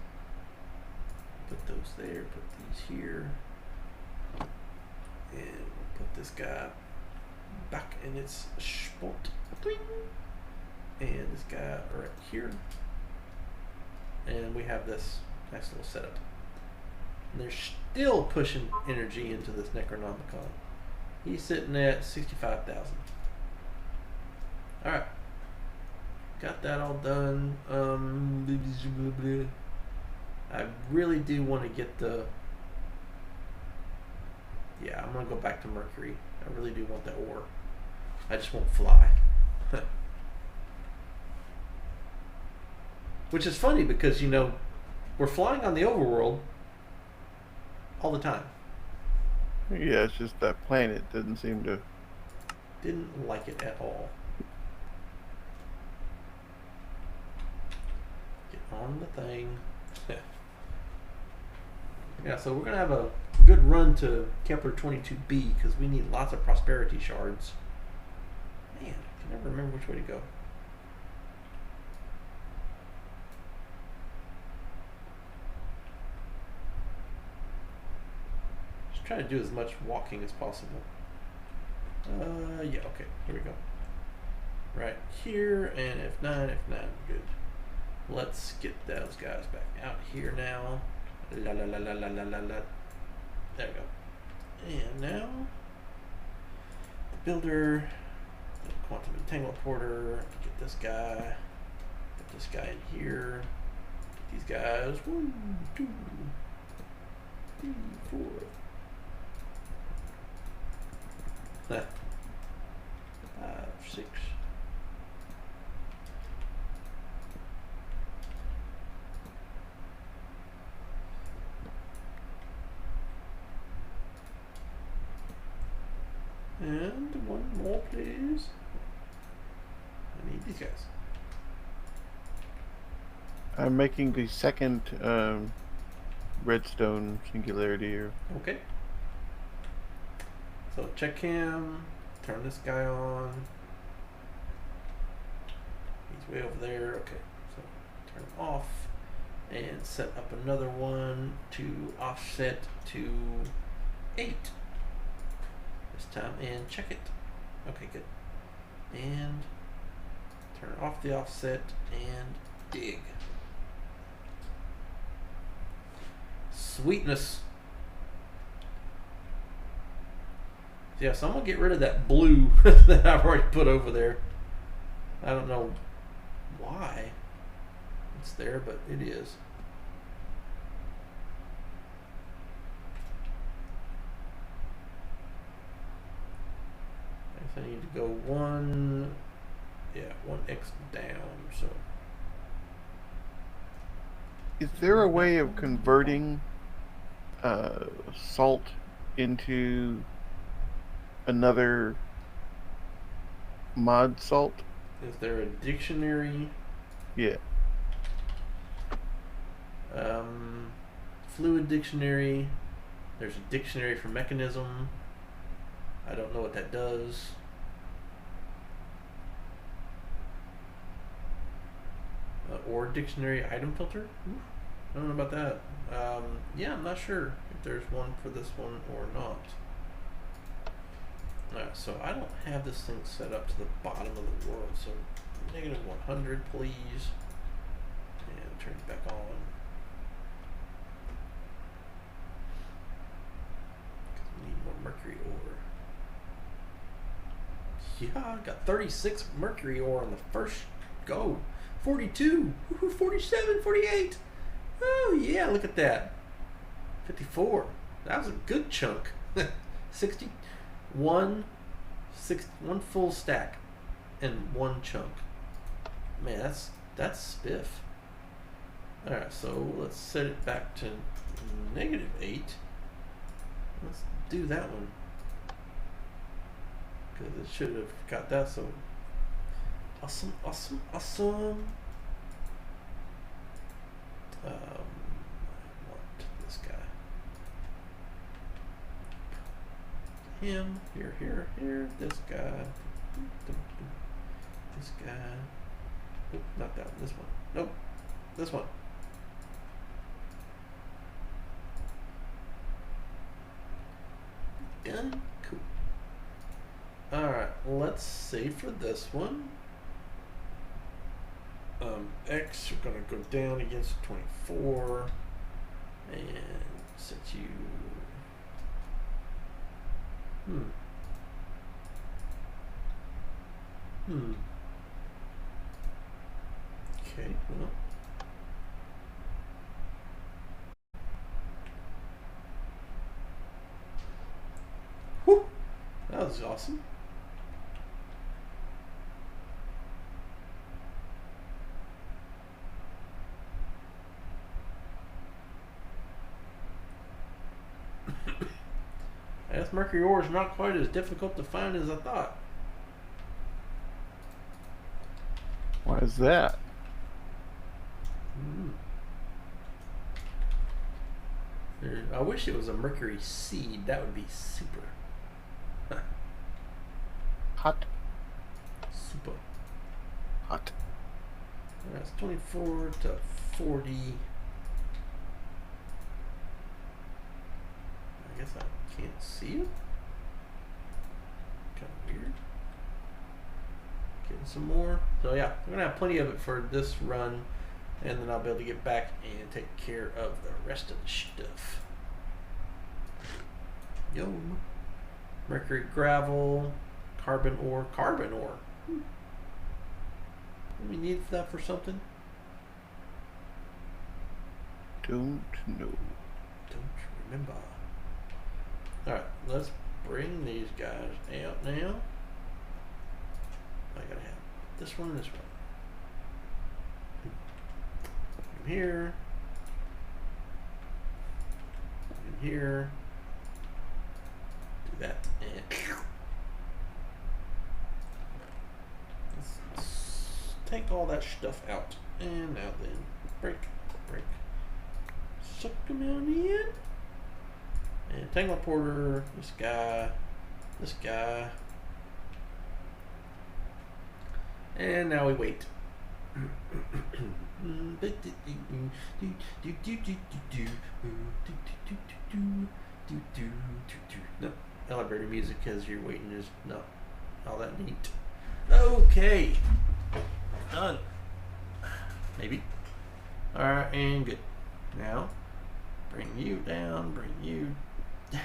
A: Put those there, put these here. And we'll put this guy back in its spot. And this guy right here. And we have this nice little setup. And they're still pushing energy into this Necronomicon. He's sitting at 65,000. Alright. Got that all done. I really do want to get the... Yeah, I'm going to go back to Mercury. I really do want that ore. I just won't fly. Which is funny because, we're flying on the overworld all the time.
B: Yeah, it's just that planet doesn't seem to...
A: Didn't like it at all. Get on the thing. Yeah, so we're going to have a good run to Kepler 22b because we need lots of prosperity shards. Man, I can never remember which way to go. Just try to do as much walking as possible. Yeah, okay, here we go. Right here, and F9, good. Let's get those guys back out here now. La la la la la la la la. There we go. And now builder, quantum entangle porter, get this guy, get this guy in here, get these guys, 1, 2, 3, 4. Nah. 5, 6. And one more, please. I need these guys.
B: I'm making the second redstone singularity here.
A: Okay. So check him. Turn this guy on. He's way over there. Okay. So turn him off. And set up another one to offset to 8. This time, and check it. Okay, good. And turn off the offset and dig. Sweetness. Yeah, so I'm gonna get rid of that blue that I've already put over there. I don't know why it's there, but it is. I need to go one X down. So,
B: is there a way of converting salt into another mod salt?
A: Is there a dictionary?
B: Yeah.
A: Fluid dictionary. There's a dictionary for mechanism. I don't know what that does. Or dictionary item filter. I don't know about that. Yeah, I'm not sure if there's one for this one or not. Alright, so I don't have this thing set up to the bottom of the world, so negative 100, please. And turn it back on. Because we need more mercury ore. Yeah, I got 36 mercury ore on the first go. 42, 47, 48. Oh yeah, look at that. 54. That was a good chunk. 61, one full stack and one chunk. Man, that's spiff. Alright, so let's set it back to negative 8. Let's do that one. Because it should have got that, so awesome, awesome, awesome. I want this guy. Him, here, this guy. This guy. Nope, not that one, this one. Nope, this one. Done? Cool. Alright, let's save for this one. X, we're going to go down against 24 and set you. Okay, well. Whew, that was awesome. I guess mercury ore is not quite as difficult to find as I thought.
B: Why is that?
A: I wish it was a mercury seed. That would be super.
B: Hot.
A: Super.
B: Hot.
A: That's 24 to 40. I guess I can't see it. Kind of weird. Getting some more. So yeah, I'm gonna have plenty of it for this run, and then I'll be able to get back and take care of the rest of the stuff. Yo, mercury gravel, carbon ore. Carbon ore. We need that for something?
B: Don't know.
A: Don't remember. Alright, let's bring these guys out now. I gotta have this one and this one. In here. In here. Do that. And let's take all that stuff out. And now then, break. Suck them out in. And Tangleporter, this guy. And now we wait. No, elevator music as you're waiting is not all that neat. Okay. Done. Maybe. Alright, and good. Now, bring you down, bring you down.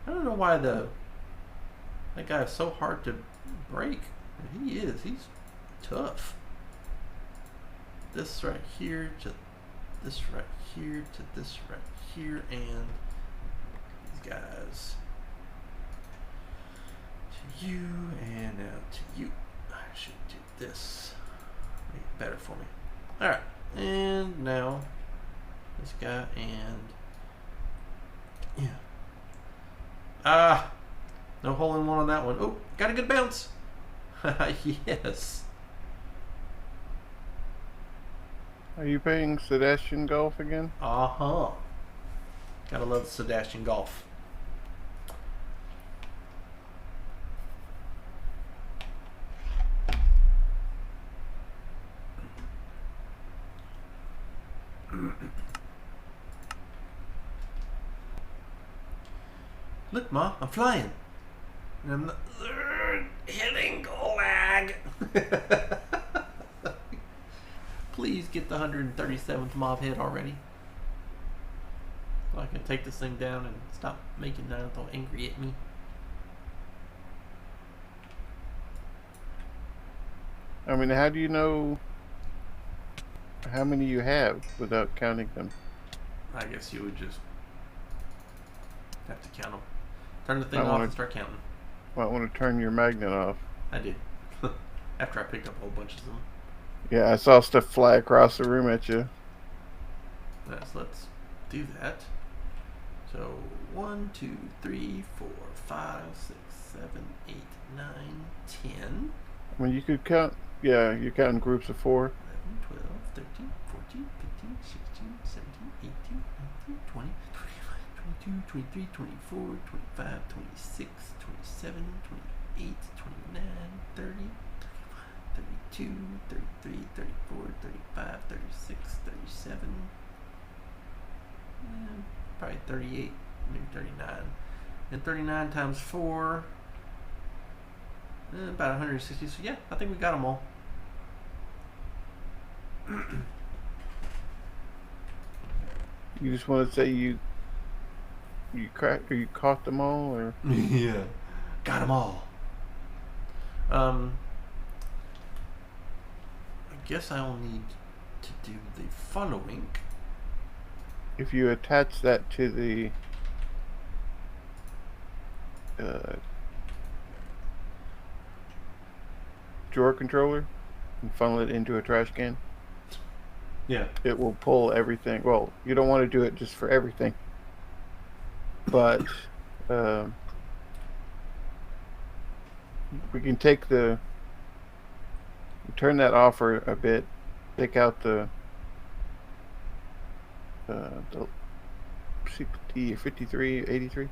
A: I don't know why that guy is so hard to break. He is. He's tough. This right here to this right here to this right here, and these guys to you, and now to you. I should do this. Make it better for me. Alright, and now this guy, and yeah. No hole in one on that one. Oh, got a good bounce. Yes.
B: Are you playing Sebastian Golf again?
A: Uh-huh. Gotta love Sebastian Golf. Look, Ma, I'm flying. And I'm not hitting lag. Please get the 137th mob hit already. So I can take this thing down and stop making Naruto angry at me.
B: I mean, how do you know how many you have without counting them?
A: I guess you would just have to count them. Turn the thing off and start counting.
B: Might want to turn your magnet off.
A: I did. After I picked up a whole bunch of them.
B: Yeah, I saw stuff fly across the room at you.
A: Yes, let's do that. So 1, 2, 3, 4, 5, 6, 7, 8, 9, 10.
B: I mean, you could count. Yeah, you count in groups of 4.
A: 11, 12, 13, 14, 15, 16, 17, 18, 19, 20, 21, 22, 23, 24, 25, 26, 27, 28, 29, 30, 32, 33, 34, 35, 36, 37, probably 38, maybe 39. And 39 times 4, about 160. So yeah, I think we got them all.
B: You just want to say you caught them all, or
A: Yeah, got them all. I guess I'll need to do the following.
B: if you attach that to the drawer controller and funnel it into a trash can,
A: Yeah.
B: it will pull everything. Well, you don't want to do it just for everything, but we can take turn that off for a bit, take out the CPT 5383,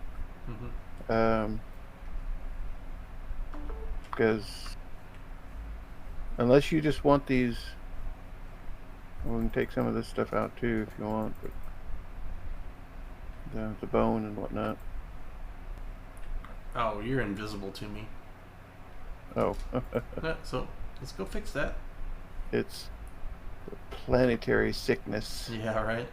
B: because unless you just want these, we can take some of this stuff out too if you want, but the bone and whatnot.
A: Oh, you're invisible to me.
B: Oh.
A: So let's go fix that.
B: It's the planetary sickness.
A: Yeah, right.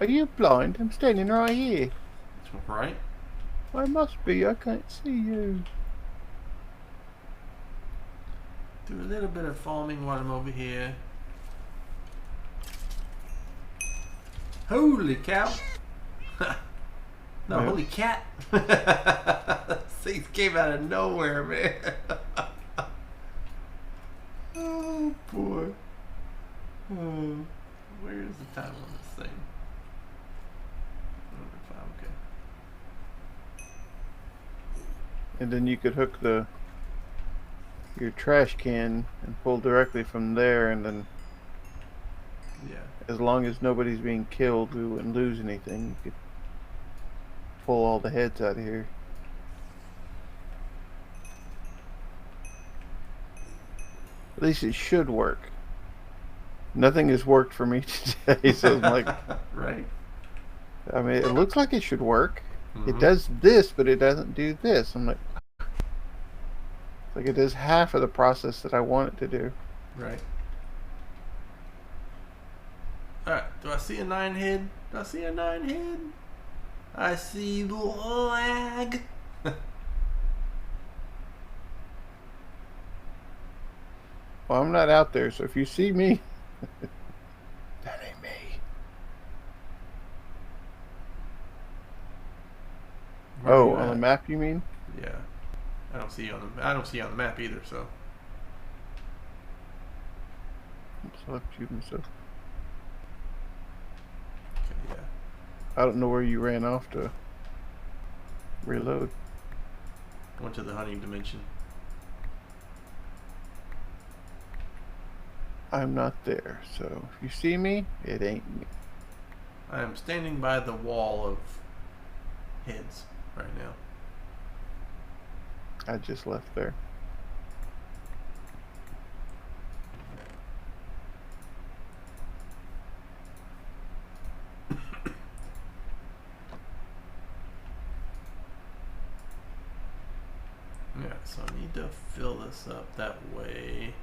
B: Are you blind? I'm standing right here.
A: Right?
B: I must be. I can't see you.
A: Do a little bit of farming while I'm over here. Holy cow! No,
B: Yeah.
A: holy cat! Things came out of nowhere, man. Oh boy. Oh, where's the time on this thing? Okay.
B: And then you could hook your trash can and pull directly from there, and then
A: Yeah.
B: as long as nobody's being killed, we wouldn't lose anything. You could pull all the heads out of here. At least it should work. Nothing has worked for me today, so I'm like,
A: right.
B: I mean, it looks like it should work.
A: Mm-hmm.
B: It does this, but it doesn't do this. I'm like, it does half of the process that I want it to do.
A: Right. Alright, do I see a 9 head? Do I see a 9 head? I see lag.
B: Well, I'm not out there, so if you see me, that ain't me.
A: Where
B: Oh,
A: you
B: on the
A: at?
B: map you mean?
A: Yeah. I don't see you on the map either, so.
B: So I've shooting myself.
A: Okay, yeah.
B: I don't know where you ran off to reload.
A: Went to the hunting dimension.
B: I'm not there, so if you see me, it ain't me.
A: I am standing by the wall of heads right now.
B: I just left there.
A: Yeah, so I need to fill this up that way.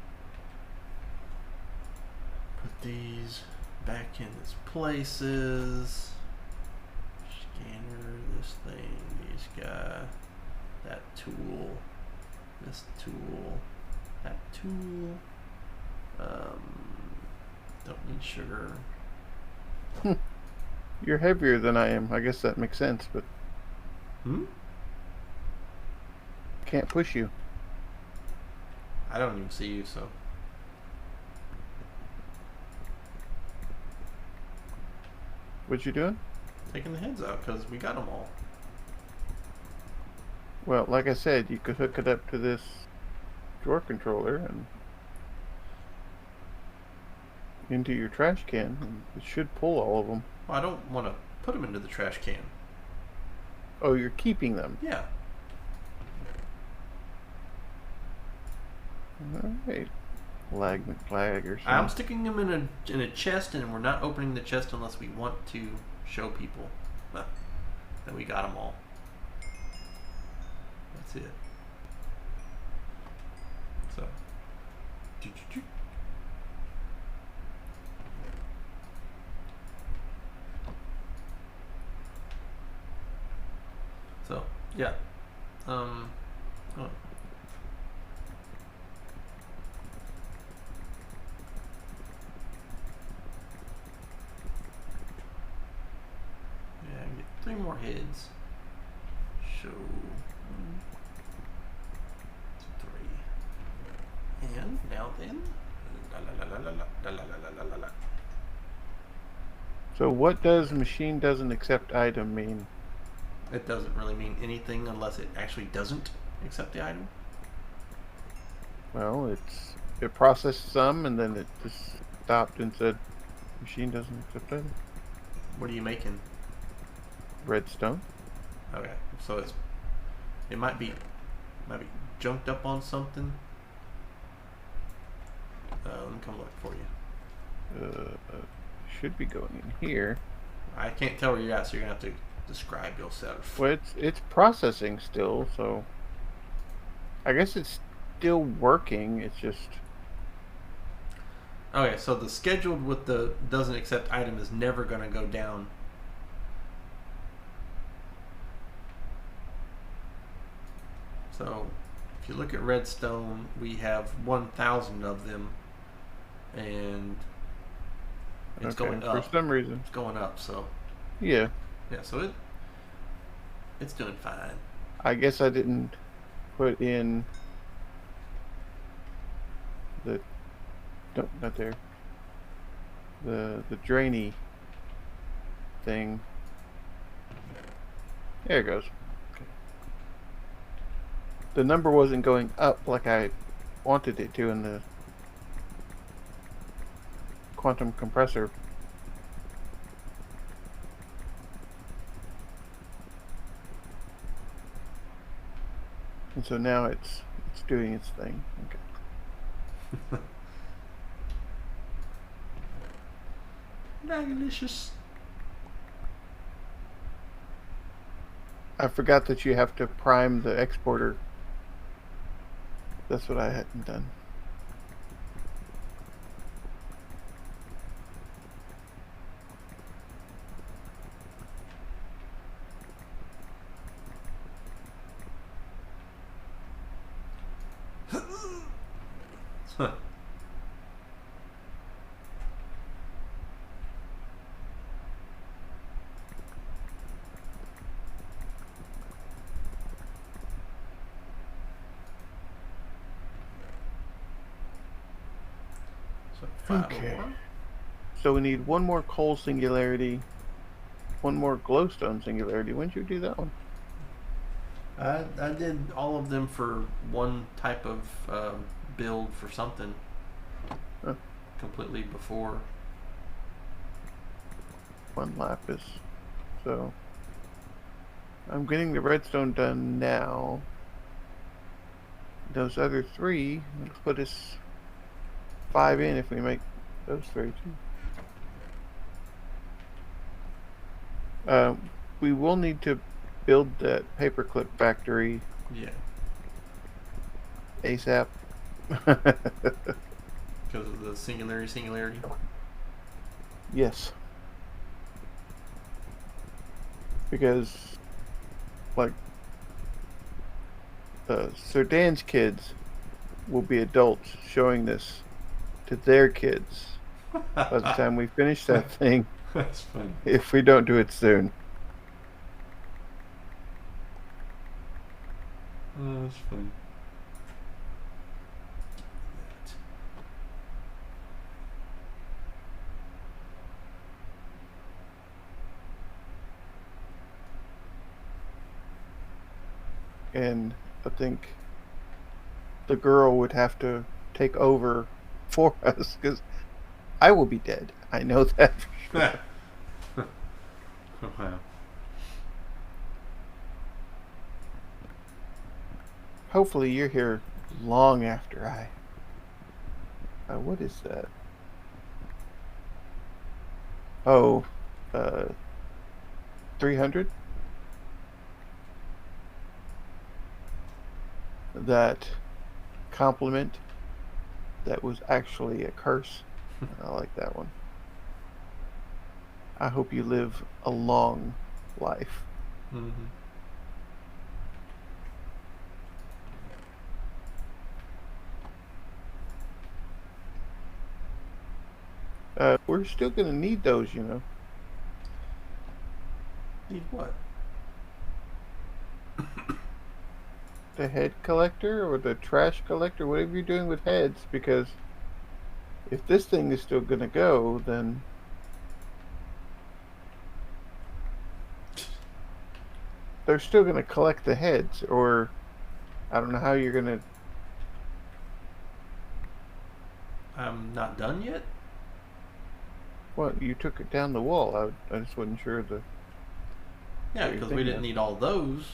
A: Put these back in its places. Scanner, this thing, these guys, that tool, this tool, that tool. Don't need sugar.
B: You're heavier than I am. I guess that makes sense, but can't push you.
A: I don't even see you, so.
B: What you doing?
A: Taking the heads out because we got them all.
B: Well, like I said, you could hook it up to this drawer controller and into your trash can, and it should pull all of them.
A: Well, I don't want to put them into the trash can.
B: Oh, you're keeping them.
A: Yeah.
B: All right. Lag or something.
A: I'm sticking them in a chest, and we're not opening the chest unless we want to show people that we got them all. That's it. So. So, yeah. Oh. Yeah, get 3 more heads. Show 1, 2, 3. And now then. La.
B: So what does machine doesn't accept item mean?
A: It doesn't really mean anything unless it actually doesn't accept the item.
B: Well, it processed some and then it just stopped and said machine doesn't accept item.
A: What are you making?
B: Redstone.
A: Okay, so it might be junked up on something. Let me come look for you.
B: Should be going in here.
A: I can't tell where you're at, so you're gonna have to describe yourself.
B: Well, it's processing still, so I guess it's still working. It's just
A: Okay, so the scheduled with the doesn't accept item is never gonna go down So if you look at redstone, we have 1,000 of them, and it's going up.
B: For some reason.
A: It's going up, so.
B: Yeah.
A: Yeah, so it's doing fine.
B: I guess I didn't put in the... No, not there. The drainy thing. There it goes. Okay. The number wasn't going up like I wanted it to in the quantum compressor. And so now it's doing its thing. Okay.
A: Delicious.
B: I forgot that you have to prime the exporter. That's what I hadn't done. Okay. So we need one more coal singularity, one more glowstone singularity. When did you do that one?
A: I did all of them for one type of build for something completely before.
B: One lapis. So I'm getting the redstone done now. Those other three will put us 5 in if we make those 3 too. We will need to build that paperclip factory.
A: Yeah.
B: ASAP.
A: Because of the singularity.
B: Yes. Because, like, Sir Dan's kids will be adults showing this to their kids by the time we finish that thing.
A: That's funny.
B: If we don't do it soon.
A: Oh, that's funny.
B: And I think the girl would have to take over for us because I will be dead. I know that for sure.
A: Wow.
B: Hopefully you're here long after I... what is that? Oh, 300? That compliment that was actually a curse. I like that one. I hope you live a long life.
A: Mm-hmm.
B: We're still gonna need those, you know.
A: Need what?
B: The head collector or the trash collector, whatever you're doing with heads, because if this thing is still gonna go, then they're still gonna collect the heads, or I don't know how you're gonna...
A: I'm not done yet?
B: Well, you took it down the wall. I just wasn't sure the...
A: Yeah, because we didn't need all those.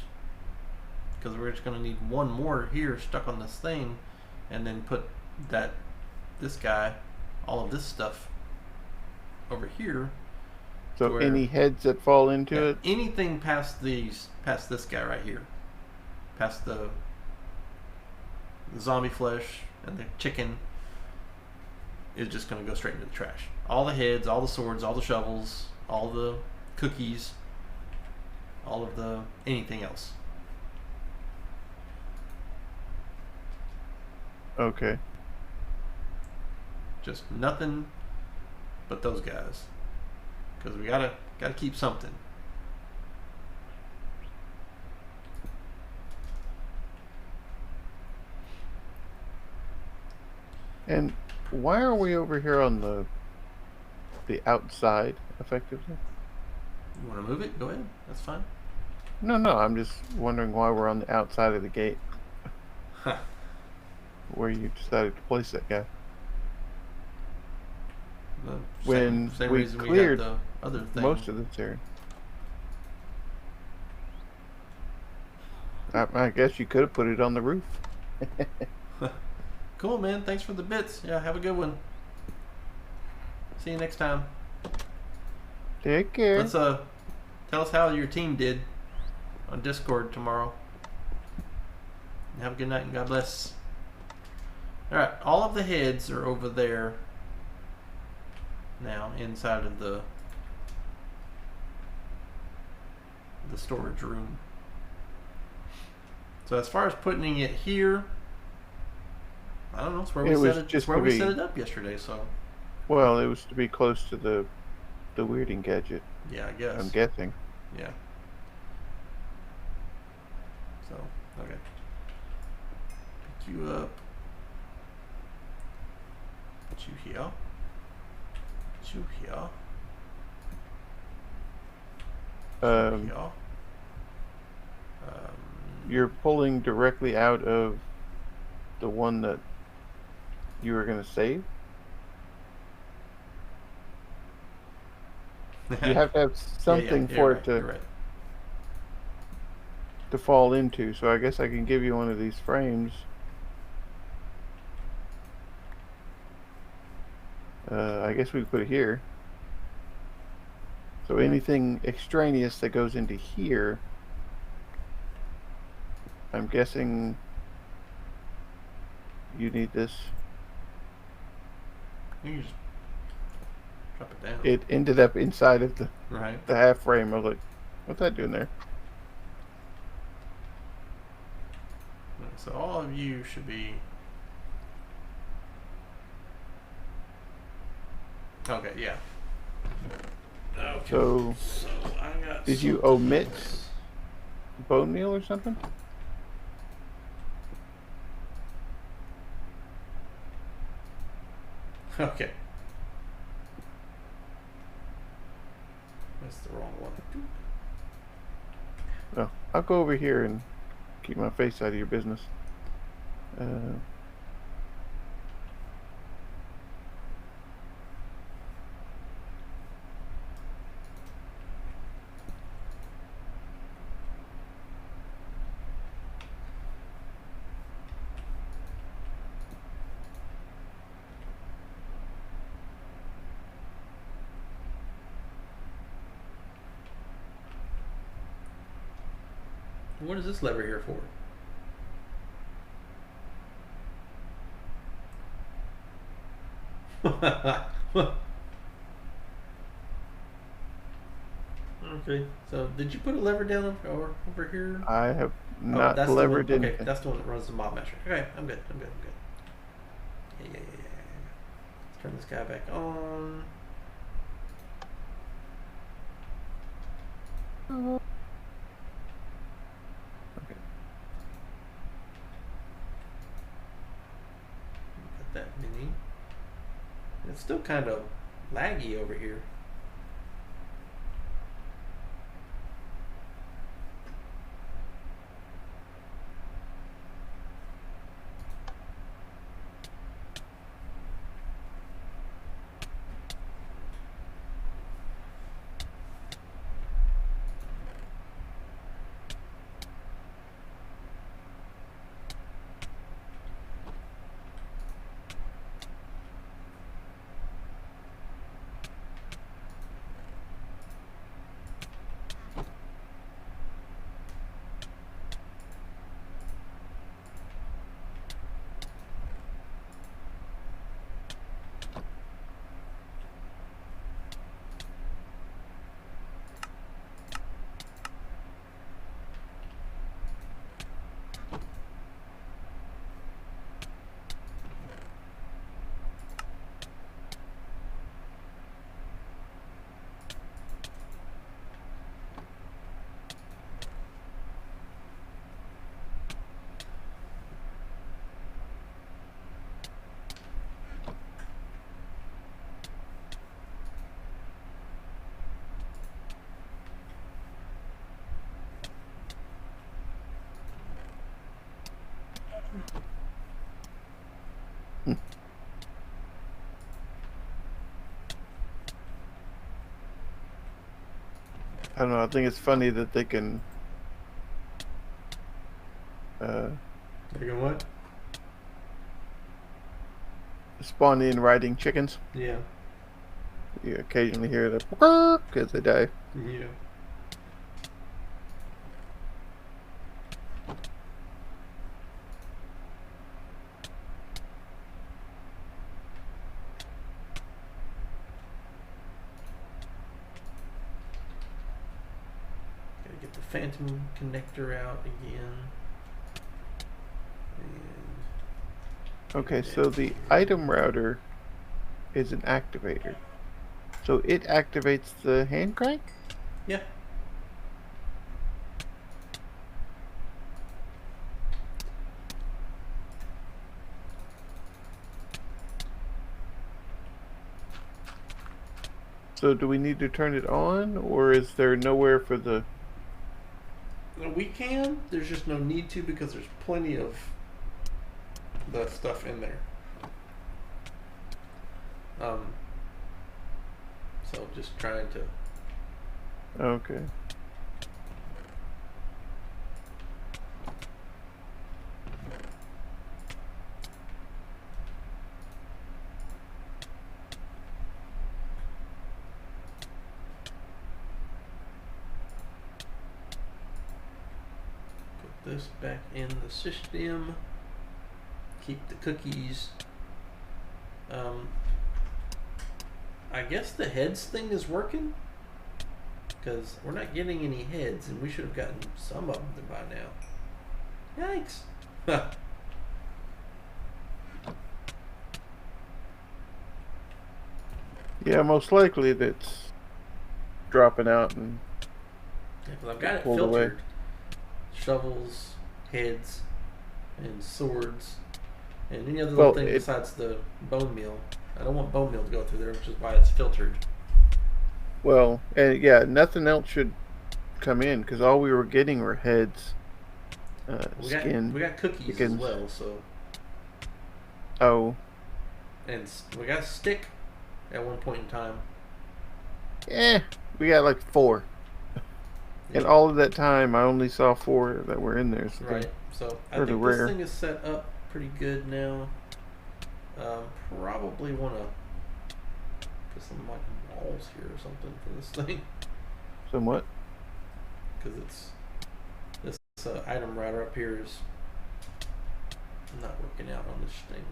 A: Because we're just going to need one more here stuck on this thing, and then put this guy, all of this stuff over here.
B: So any heads that fall into it?
A: Anything past this guy right here, past the zombie flesh and the chicken, is just going to go straight into the trash. All the heads, all the swords, all the shovels, all the cookies, all of the anything else.
B: Okay.
A: Just nothing but those guys. Because we gotta keep something.
B: And why are we over here on the outside, effectively?
A: You want to move it? Go ahead. That's fine.
B: No, no. I'm just wondering why we're on the outside of the gate where you decided to place that guy.
A: The
B: When
A: same
B: we
A: reason we had
B: cleared
A: the other thing.
B: most of this area. I guess you could have put it on the roof.
A: Cool, man. Thanks for the bits. Yeah, have a good one. See you next time.
B: Take care.
A: Let's tell us how your team did on Discord tomorrow. And have a good night and God bless. Alright, all of the heads are over there now inside of the storage room. So as far as putting it here, I don't know. It's where we set it. It's where we set it up yesterday. So.
B: Well, it was to be close to the weirding gadget.
A: Yeah, I guess.
B: I'm guessing.
A: Yeah. So okay. Pick you up. Put you here. Put you here. Here.
B: You're pulling directly out of the one that you were going to save? You have to have something for it to fall into. So I guess I can give you one of these frames. I guess we put it here. So anything extraneous that goes into here, I'm guessing you need this.
A: You can just drop it down.
B: It ended up inside of the half frame. I was like, what's that doing there?
A: So all of you should be... Okay, yeah. Okay.
B: So
A: I got
B: did you omit bone meal or something?
A: Okay. That's the wrong one.
B: Oh, I'll go over here and keep my face out of your business.
A: What is this lever here for? Okay, so did you put a lever down over here?
B: I have not levered in.
A: Okay, that's the one that runs the mob master. Okay, I'm good. Yeah. Let's turn this guy back on.
B: Okay.
A: Got that mini. It's still kind of laggy over here.
B: I don't know. I think it's funny that they can.
A: They can what?
B: Spawn in riding chickens.
A: Yeah.
B: You occasionally hear the as they die.
A: Yeah. Gotta get the phantom connector out again.
B: Okay, so the item router is an activator. So it activates the hand crank?
A: Yeah.
B: So do we need to turn it on, or is there nowhere for the...
A: We can. There's just no need to because there's plenty of the stuff in there. So just trying to.
B: Okay.
A: Put this back in the system. Keep the cookies. I guess the heads thing is working because we're not getting any heads, and we should have gotten some of them by now. Yikes!
B: Yeah, most likely that's dropping out and
A: Yeah, 'cause I've got it
B: pulled
A: filtered.
B: away.
A: Shovels, heads, and swords, and any other little thing besides the bone meal. I don't want bone meal to go through there, which is why it's filtered.
B: Well, and yeah, nothing else should come in because all we were getting were heads, skin.
A: We got cookies
B: chickens.
A: as well, so.
B: Oh.
A: And we got a stick at one point in time.
B: We got like 4.
A: Yeah.
B: And all of that time, I only saw 4 that were in there. So
A: right. So I think this thing is set up pretty good now. Probably want to put some like walls here or something for this thing.
B: Somewhat.
A: Because it's this item router up here is not working out on this thing.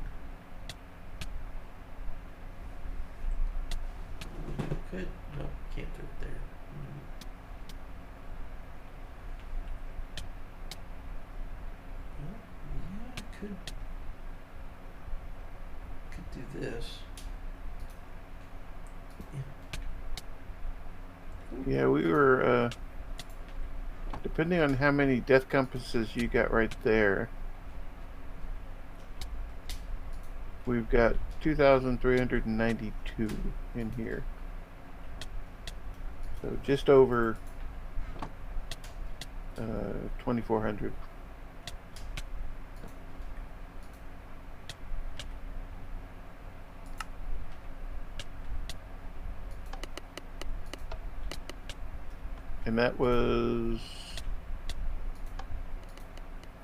A: Could no, can't do it there. Well, yeah, I could do this.
B: Yeah, we were, depending on how many death compasses you got right there, we've got 2,392 in here. So just over 2,400. And that was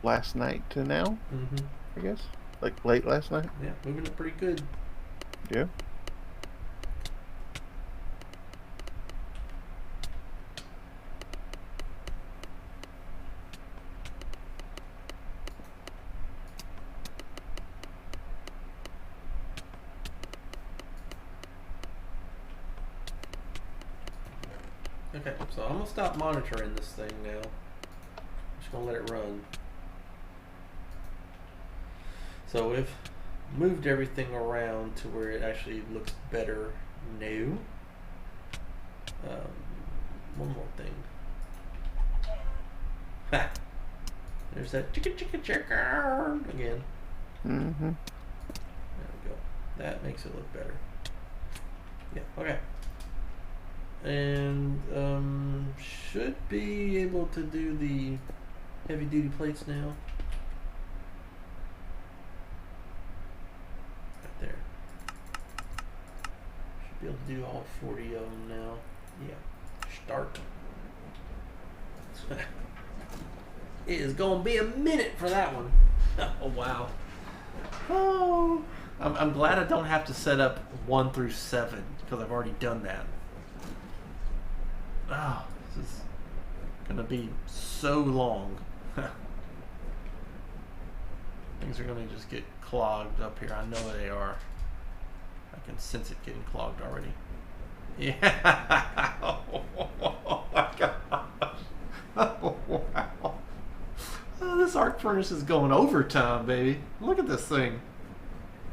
B: last night to now, I guess? Like late last night?
A: Yeah, moving it pretty good.
B: Yeah.
A: Okay, so I'm gonna stop monitoring this thing now. Just gonna let it run. So we've moved everything around to where it actually looks better new. One more thing. Ha! There's that chicka again.
B: Mm-hmm.
A: There we go. That makes it look better. Yeah, okay. And should be able to do the heavy duty plates now. Right there. Should be able to do all 40 of them now. Yeah. Start. It is going to be a minute for that one. Oh, wow. Oh, I'm glad I don't have to set up 1 through 7 because I've already done that. Oh, this is going to be so long. Things are going to just get clogged up here. I know they are. I can sense it getting clogged already. Yeah. Oh my gosh. Oh, wow. Oh, this arc furnace is going overtime, baby. Look at this thing.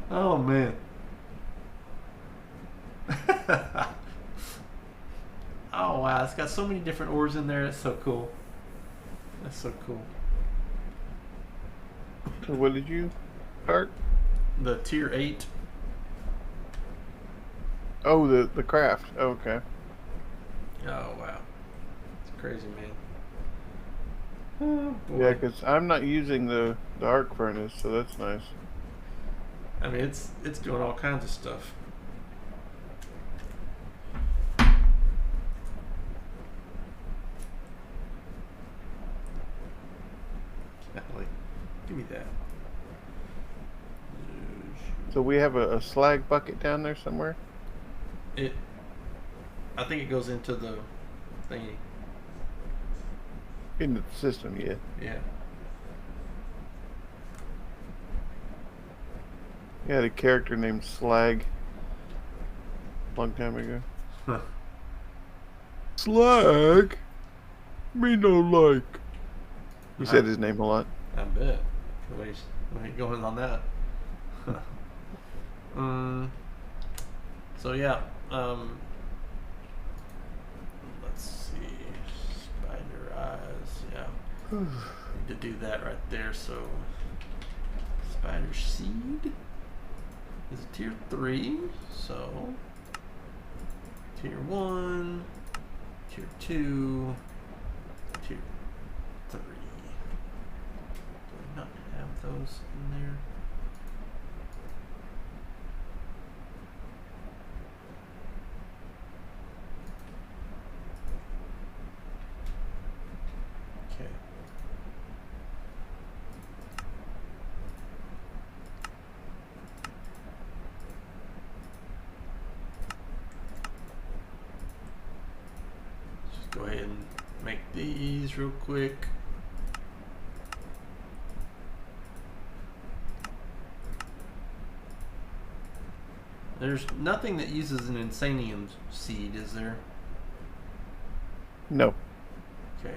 A: Oh, man. Oh, wow. It's got so many different ores in there. That's so cool. That's so cool.
B: So what did you start?
A: The tier 8.
B: Oh, the craft. Oh, okay.
A: Oh, wow. It's crazy, man. Oh, boy.
B: Yeah, because I'm not using the arc furnace, so that's nice.
A: I mean, it's doing all kinds of stuff. Like, give me that.
B: So we have a slag bucket down there somewhere?
A: I think it goes into the thingy.
B: Into the system, yeah.
A: Yeah.
B: You had a character named Slag a long time ago.
A: Huh.
B: Slag? Me no like. He said his name a lot.
A: I bet. Wait, going on that. So yeah. Let's see. Spider eyes. Yeah. Need to do that right there. So spider seed is a tier 3. So tier 1, tier 2, tier 3. Do I not have those in there? Okay. Just go ahead and make these real quick. There's nothing that uses an insanium seed, is there?
B: No.
A: Okay.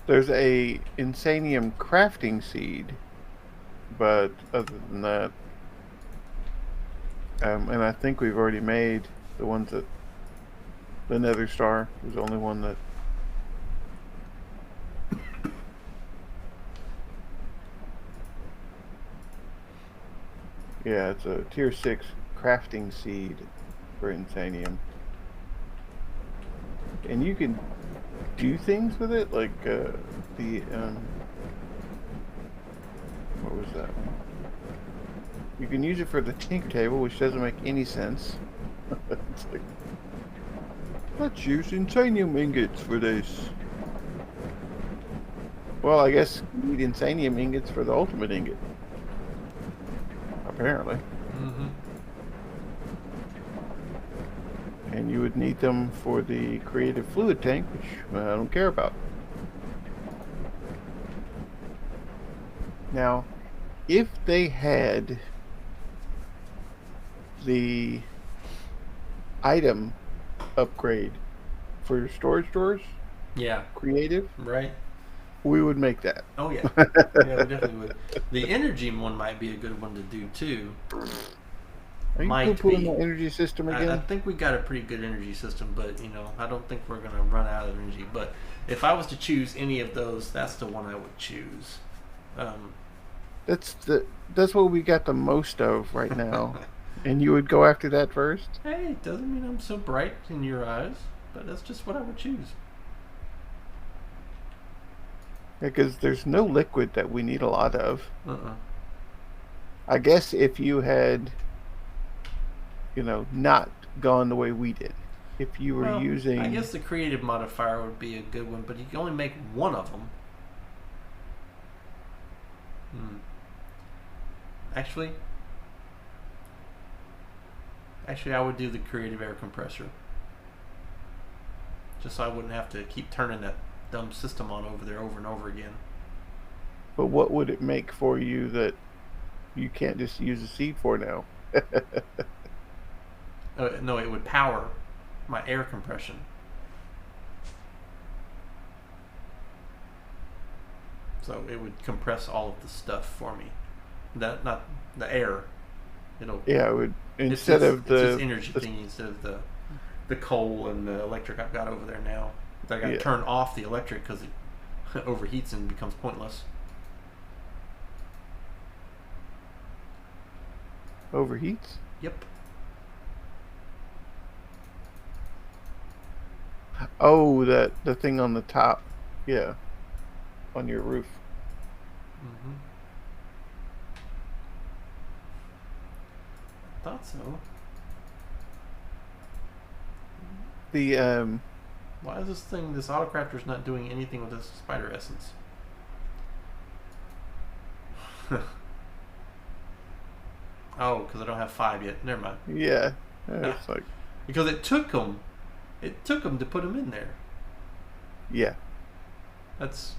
B: There's a insanium crafting seed, but other than that, and I think we've already made the ones that the Nether Star was the only one that. Yeah, it's a tier 6 crafting seed for insanium. And you can do things with it, like what was that? You can use it for the tinker table, which doesn't make any sense. It's like, let's use insanium ingots for this. Well, I guess you need insanium ingots for the ultimate ingot. Apparently.
A: Mm-hmm.
B: And you would need them for the creative fluid tank, which I don't care about. Now, if they had the item upgrade for your storage doors,
A: Yeah.
B: creative,
A: Right.
B: we would make that.
A: Oh yeah. Yeah, we definitely would. The energy one might be a good one to do too.
B: Are you
A: Might
B: poo-pooing
A: be.
B: the energy system
A: I
B: again?
A: think we got a pretty good energy system, but I don't think we're gonna run out of energy. But if I was to choose any of those, that's the one I would choose.
B: That's what we got the most of right now. And you would go after that first?
A: Hey, it doesn't mean I'm so bright in your eyes, but that's just what I would choose.
B: Because there's no liquid that we need a lot of.
A: Uh-uh.
B: I guess if you had, not gone the way we did. if you were
A: Well,
B: using.
A: I guess the creative modifier would be a good one, but you can only make one of them. Actually, I would do the creative air compressor. Just so I wouldn't have to keep turning that dumb system on over there over and over again.
B: But what would it make for you that you can't just use a seed for now?
A: No, it would power my air compression. So it would compress all of the stuff for me. Not the air.
B: Yeah, it would instead of the
A: it's energy thing instead of the coal and the electric I've got over there now. I got to turn off the electric because it overheats and becomes pointless.
B: Overheats?
A: Yep.
B: Oh, the thing on the top. Yeah. On your roof.
A: Mm-hmm. I thought so. Why is this autocrafter's not doing anything with this spider essence? Oh, because I don't have 5 yet. Never mind.
B: Yeah. It's like...
A: Because it took them to put them in there.
B: Yeah.
A: That's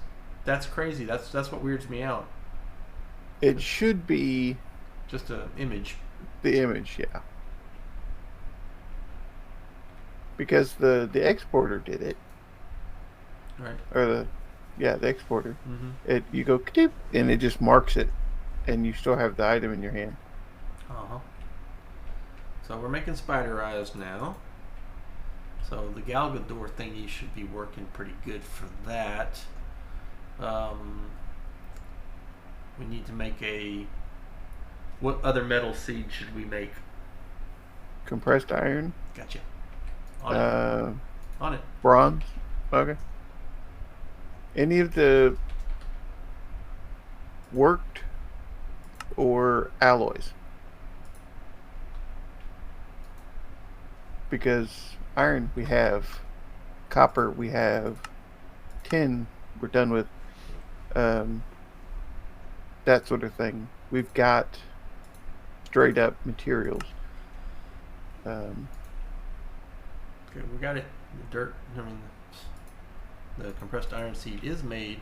A: crazy. That's what weirds me out.
B: It should be
A: just an image.
B: The image, yeah. Because the exporter did it.
A: Right.
B: Or the exporter.
A: Mm-hmm.
B: You go clip and it just marks it, and you still have the item in your hand.
A: So we're making spider eyes now. So the Galgador thingy should be working pretty good for that. We need to make what other metal seed should we make?
B: Compressed iron.
A: Gotcha. On it.
B: Bronze. Okay. Any of the worked or alloys? Because iron we have, copper we have, tin we're done with, that sort of thing. We've got straight up materials.
A: Okay, we got it. The dirt. The compressed iron seed is made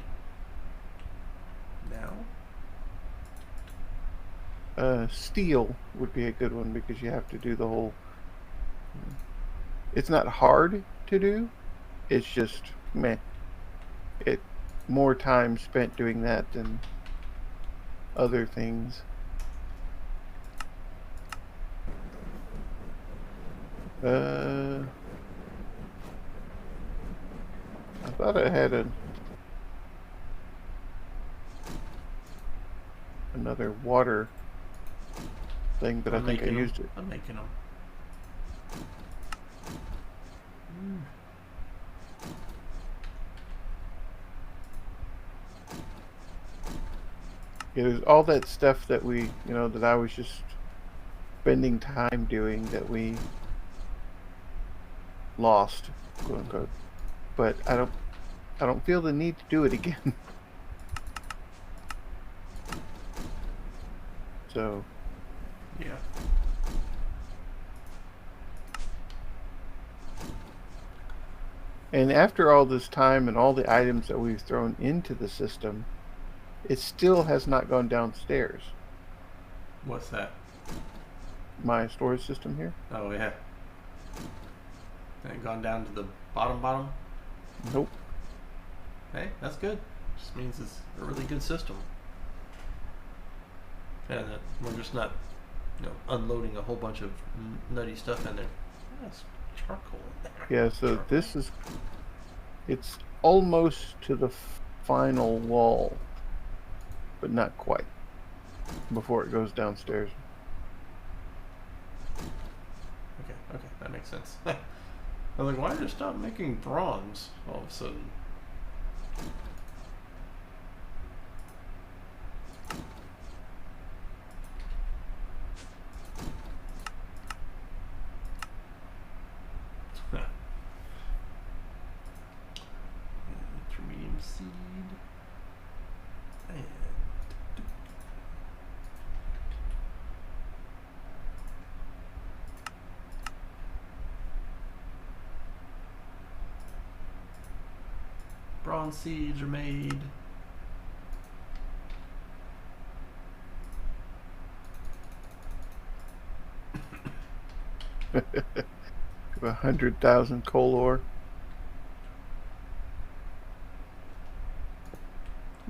A: now.
B: Steel would be a good one because you have to do the whole. It's not hard to do. It's just meh. It more time spent doing that than other things. I thought I had another water thing, but I think I used it.
A: I'm making them.
B: Yeah, there's all that stuff that that I was just spending time doing that we lost, quote unquote. But I don't feel the need to do it again. So
A: yeah.
B: And after all this time and all the items that we've thrown into the system, it still has not gone downstairs.
A: What's that?
B: My storage system here?
A: Oh, yeah. Ain't gone down to the bottom?
B: Nope.
A: Hey, that's good. Just means it's a really good system. And that we're just not, unloading a whole bunch of nutty stuff in there. That's charcoal in there.
B: Yeah, so it's almost to the final wall, but not quite, before it goes downstairs.
A: Okay, that makes sense. I was like, why did it stop making bronze all of a sudden? bronze seeds are made.
B: Have 100,000 coal ore.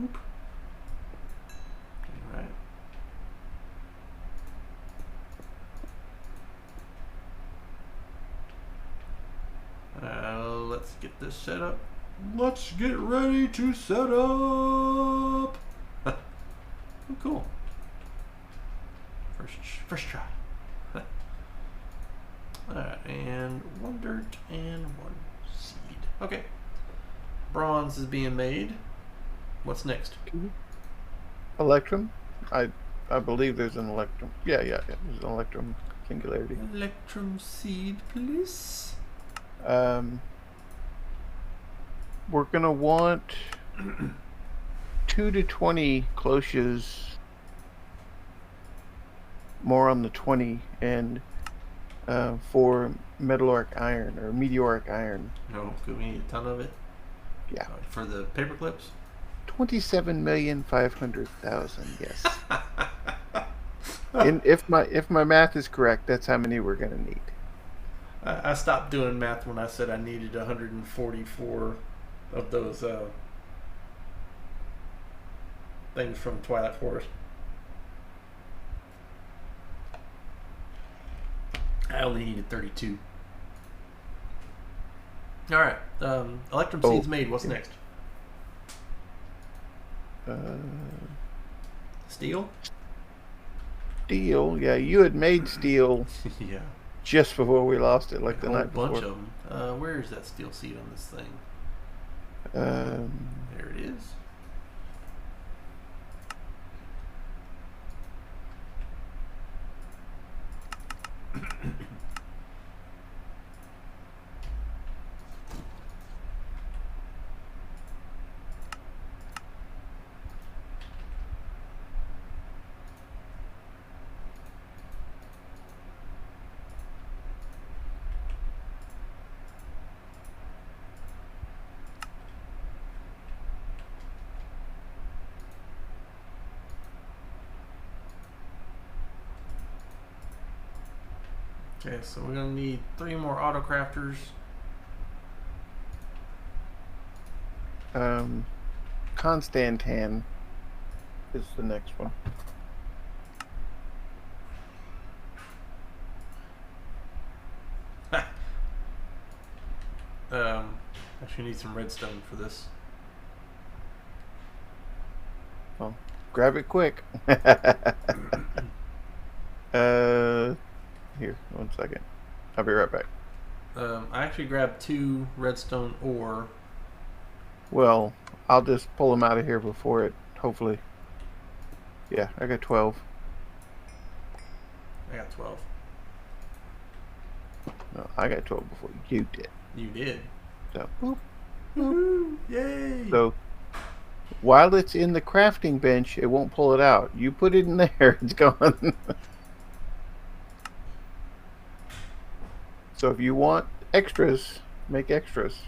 A: Oop. All right. Let's get this set up. Let's get ready to set up. Oh, cool. First try. Alright, and 1 dirt and 1 seed. Okay. Bronze is being made. What's next?
B: Electrum? I believe there's an electrum. Yeah. There's an electrum singularity.
A: Electrum seed, please.
B: We're gonna want 2 to 20 cloches. More on the 20 and for metaloric iron or meteoric iron.
A: No, could we need a ton of it?
B: Yeah.
A: For the paper clips?
B: 27,500,000. Yes. And if my math is correct, that's how many we're gonna need.
A: I stopped doing math when I said I needed 144 of those things from Twilight Forest. I only needed 32. All right. Electrum seeds made. What's next? Steel?
B: Steel. Yeah, you had made steel.
A: Yeah.
B: Just before we lost it, like the night before.
A: A bunch of them. Where is that steel seed on this thing? There it is. Okay, so we're going to need 3 more autocrafters.
B: Constantan is the next one.
A: Actually need some redstone for this.
B: Well, grab it quick. Here, 1 second. I'll be right back.
A: I actually grabbed 2 redstone ore.
B: Well, I'll just pull them out of here before it, hopefully. Yeah, I got 12.
A: I got 12.
B: No, I got 12 before you did.
A: You did.
B: So, boop.
A: Woohoo! Yay!
B: So, while it's in the crafting bench, it won't pull it out. You put it in there, it's gone. So if you want extras, make extras.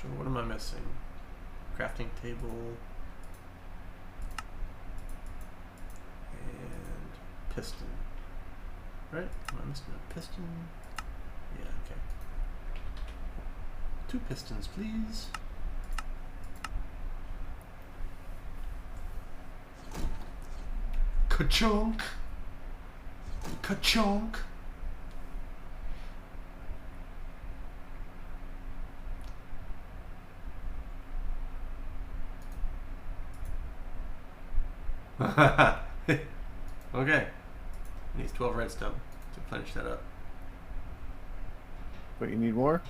A: So what am I missing? Crafting table. And piston. Right? Am I missing a piston? Yeah, okay. 2 pistons, please. Ka-chunk! Ka-chunk! Okay. Needs 12 redstone to finish that up.
B: But you need more?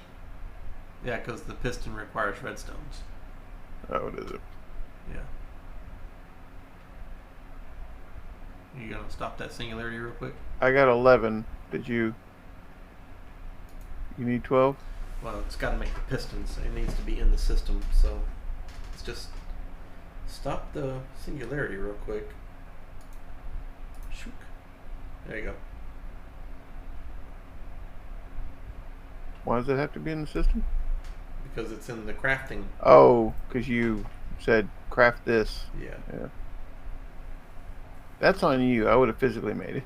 A: Yeah, because the piston requires redstones.
B: Oh, what is it?
A: Yeah. You gonna stop that singularity real quick?
B: I got 11. Did you? You need 12?
A: Well, it's got to make the pistons. It needs to be in the system, so let's just stop the singularity real quick. Shook. There you go.
B: Why does it have to be in the system?
A: Because it's in the crafting.
B: Oh, because you said craft this.
A: Yeah.
B: Yeah. That's on you. I would have physically made it.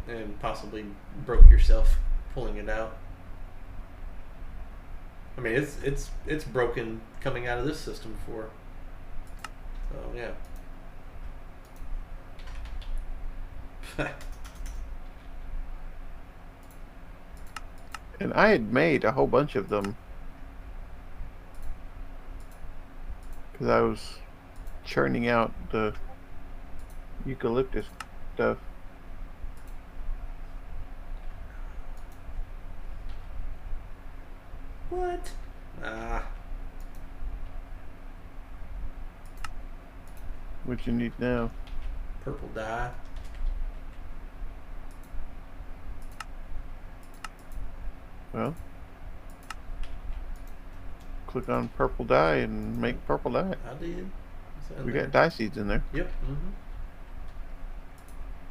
A: And possibly broke yourself pulling it out. I mean, it's broken coming out of this system before. So yeah.
B: And I had made a whole bunch of them because I was churning out the eucalyptus stuff.
A: What? Ah.
B: What you need now?
A: Purple dye.
B: Well, click on purple dye and make purple dye.
A: I did.
B: We got dye seeds in there.
A: Yep. Mm-hmm.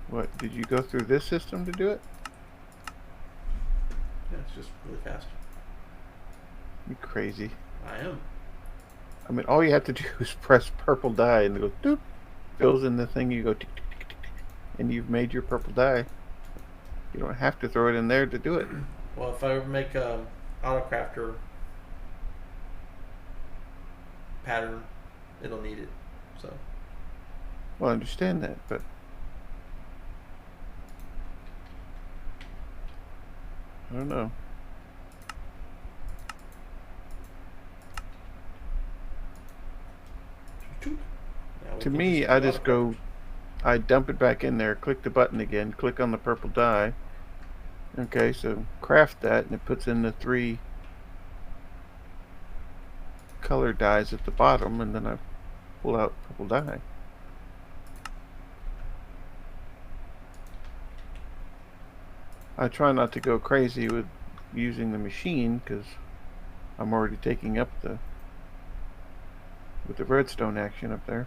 B: What, did you go through this system to do it?
A: Yeah, it's just really fast.
B: You crazy.
A: I am.
B: I mean, all you have to do is press purple dye and it goes doop, fills in the thing, you go tick, tick, tick, tick, tick, and you've made your purple dye. You don't have to throw it in there to do it.
A: Well, if I ever make a autocrafter pattern, it'll need it. So.
B: Well, I understand that, but I don't know. To me, I just go, I dump it back in there, click the button again, click on the purple dye. Okay, so craft that, and it puts in the 3 color dyes at the bottom, and then I pull out purple dye. I try not to go crazy with using the machine because I'm already taking up with the redstone action up there.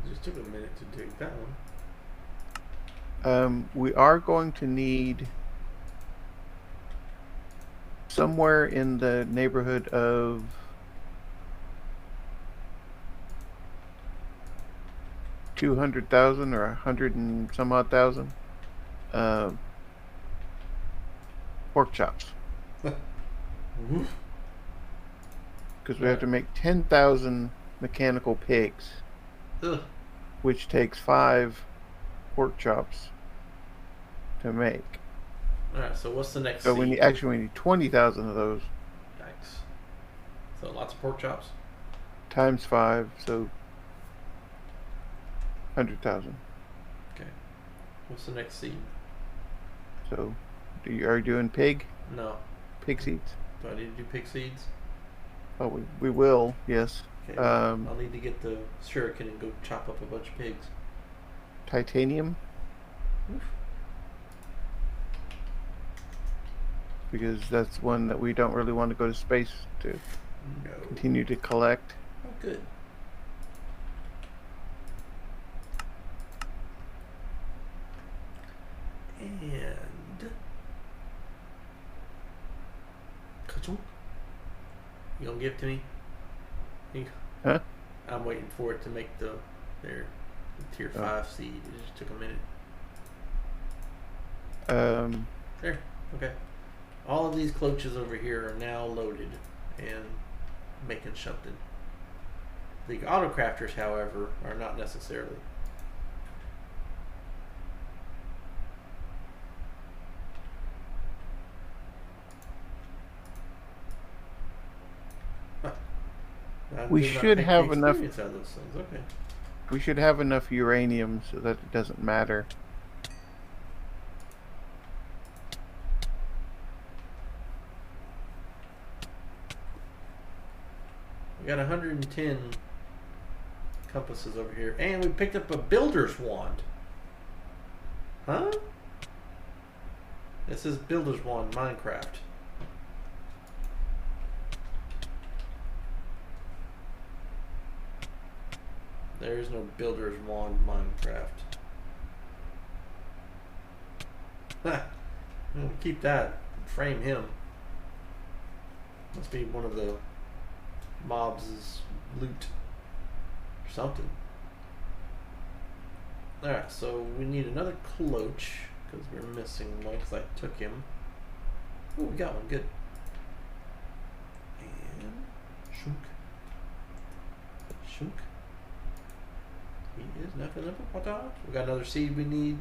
A: It just took a minute to dig that one.
B: We are going to need somewhere in the neighborhood of 200,000 or 100 and some odd thousand pork chops. Because we have to make 10,000 mechanical pigs, which takes 5 pork chops to make.
A: Alright, so what's the next
B: So
A: seed?
B: we need 20,000 of those.
A: Yikes. So lots of pork chops?
B: Times 5, so 100,000.
A: Okay. What's the next seed?
B: So, are you doing pig?
A: No.
B: Pig seeds?
A: Do I need to do pig seeds?
B: Oh, we will, yes.
A: Okay. I'll need to get the shuriken and go chop up a bunch of pigs.
B: Titanium?
A: Oof.
B: Because that's one that we don't really want to go to space to continue to collect.
A: Oh, good. And you gonna give it to me?
B: Huh?
A: I'm waiting for it to make the tier 5 seed. It just took a minute. There. Okay. All of these cloaches over here are now loaded and making something. The autocrafters, however, are not necessarily.
B: We should have enough.
A: Out of those things. Okay.
B: We should have enough uranium so that it doesn't matter.
A: We got 110 compasses over here, and we picked up a builder's wand. Huh? This is builder's wand Minecraft. There's no builder's wand Minecraft. We'll keep that. Frame him. Must be one of the mobs' loot or something. Alright, so we need another cloach because we're missing one because I took him. Oh, we got one. Good. And shunk. Shunk. He is nothing of a potage. We got another seed we need.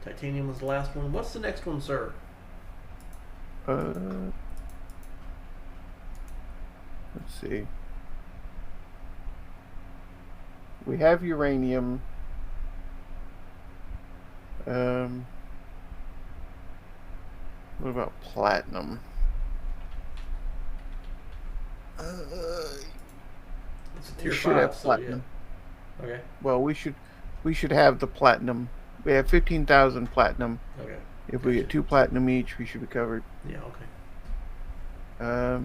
A: Titanium was the last one. What's the next one, sir?
B: Let's see. We have uranium. What about platinum?
A: It's a tier
B: We should
A: 5,
B: have
A: so
B: platinum.
A: yeah. Okay.
B: Well, we should have the platinum. We have 15,000 platinum.
A: Okay.
B: If we get 2 platinum each, we should be covered.
A: Yeah, okay.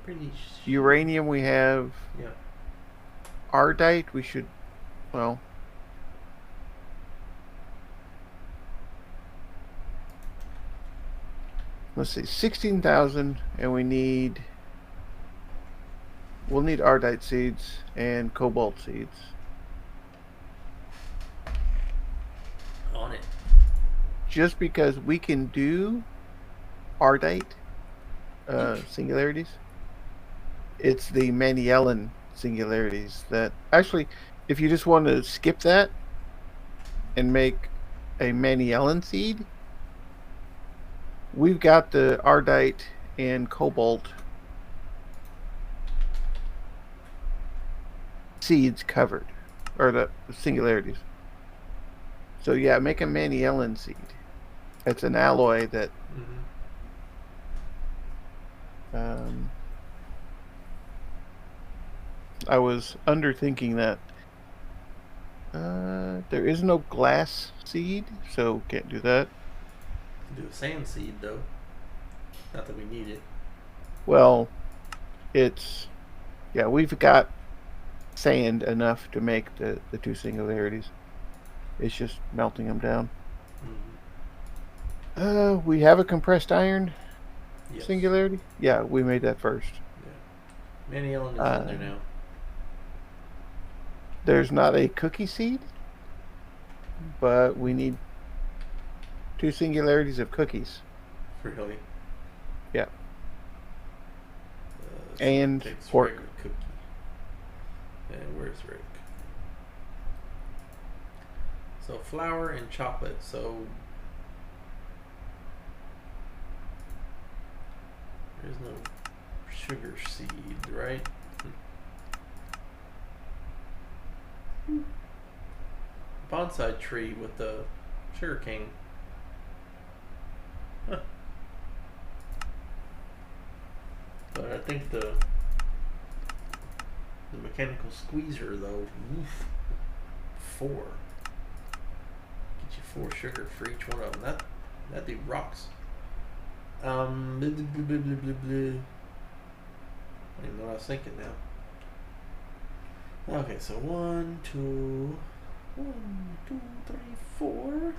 A: Pretty
B: Uranium we have.
A: Yeah.
B: Ardite we should, well, let's see, 16,000, and we'll need Ardite seeds and cobalt seeds.
A: On it.
B: Just because we can do Ardite singularities. It's the Maniellan singularities that actually, if you just want to skip that and make a Maniellan seed, we've got the Ardite and cobalt seeds covered, or the singularities. So yeah, make a Maniellan seed. It's an alloy that I was underthinking that. There is no glass seed, so can't do that.
A: Do a sand seed though. Not that we need it.
B: Well, it's, yeah, we've got sand enough to make the 2 singularities. It's just melting them down. We have a compressed iron singularity. Yeah, we made that first.
A: Yeah. Maniellan is in there now.
B: There's not a cookie seed, but we need 2 singularities of cookies.
A: Really?
B: Yeah. And pork.
A: Cookie. And where's Rick? So flour and chocolate. So there's no sugar seed, right? Bonsai tree with the sugar cane. Huh. But I think the mechanical squeezer though, 4. Get you 4 sugar for each one of them. That'd be rocks. I don't even know what I was thinking now. Okay, so 1, 2, 3, 4.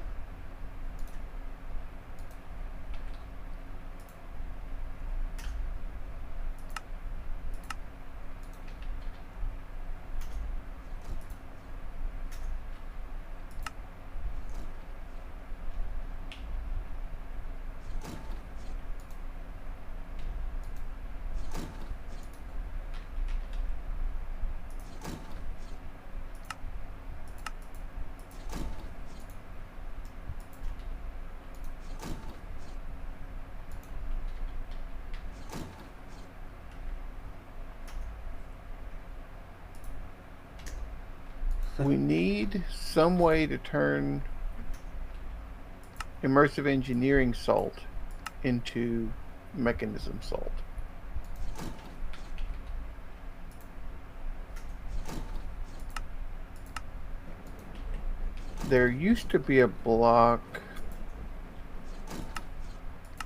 B: We need some way to turn immersive engineering salt into mechanism salt. There used to be a block,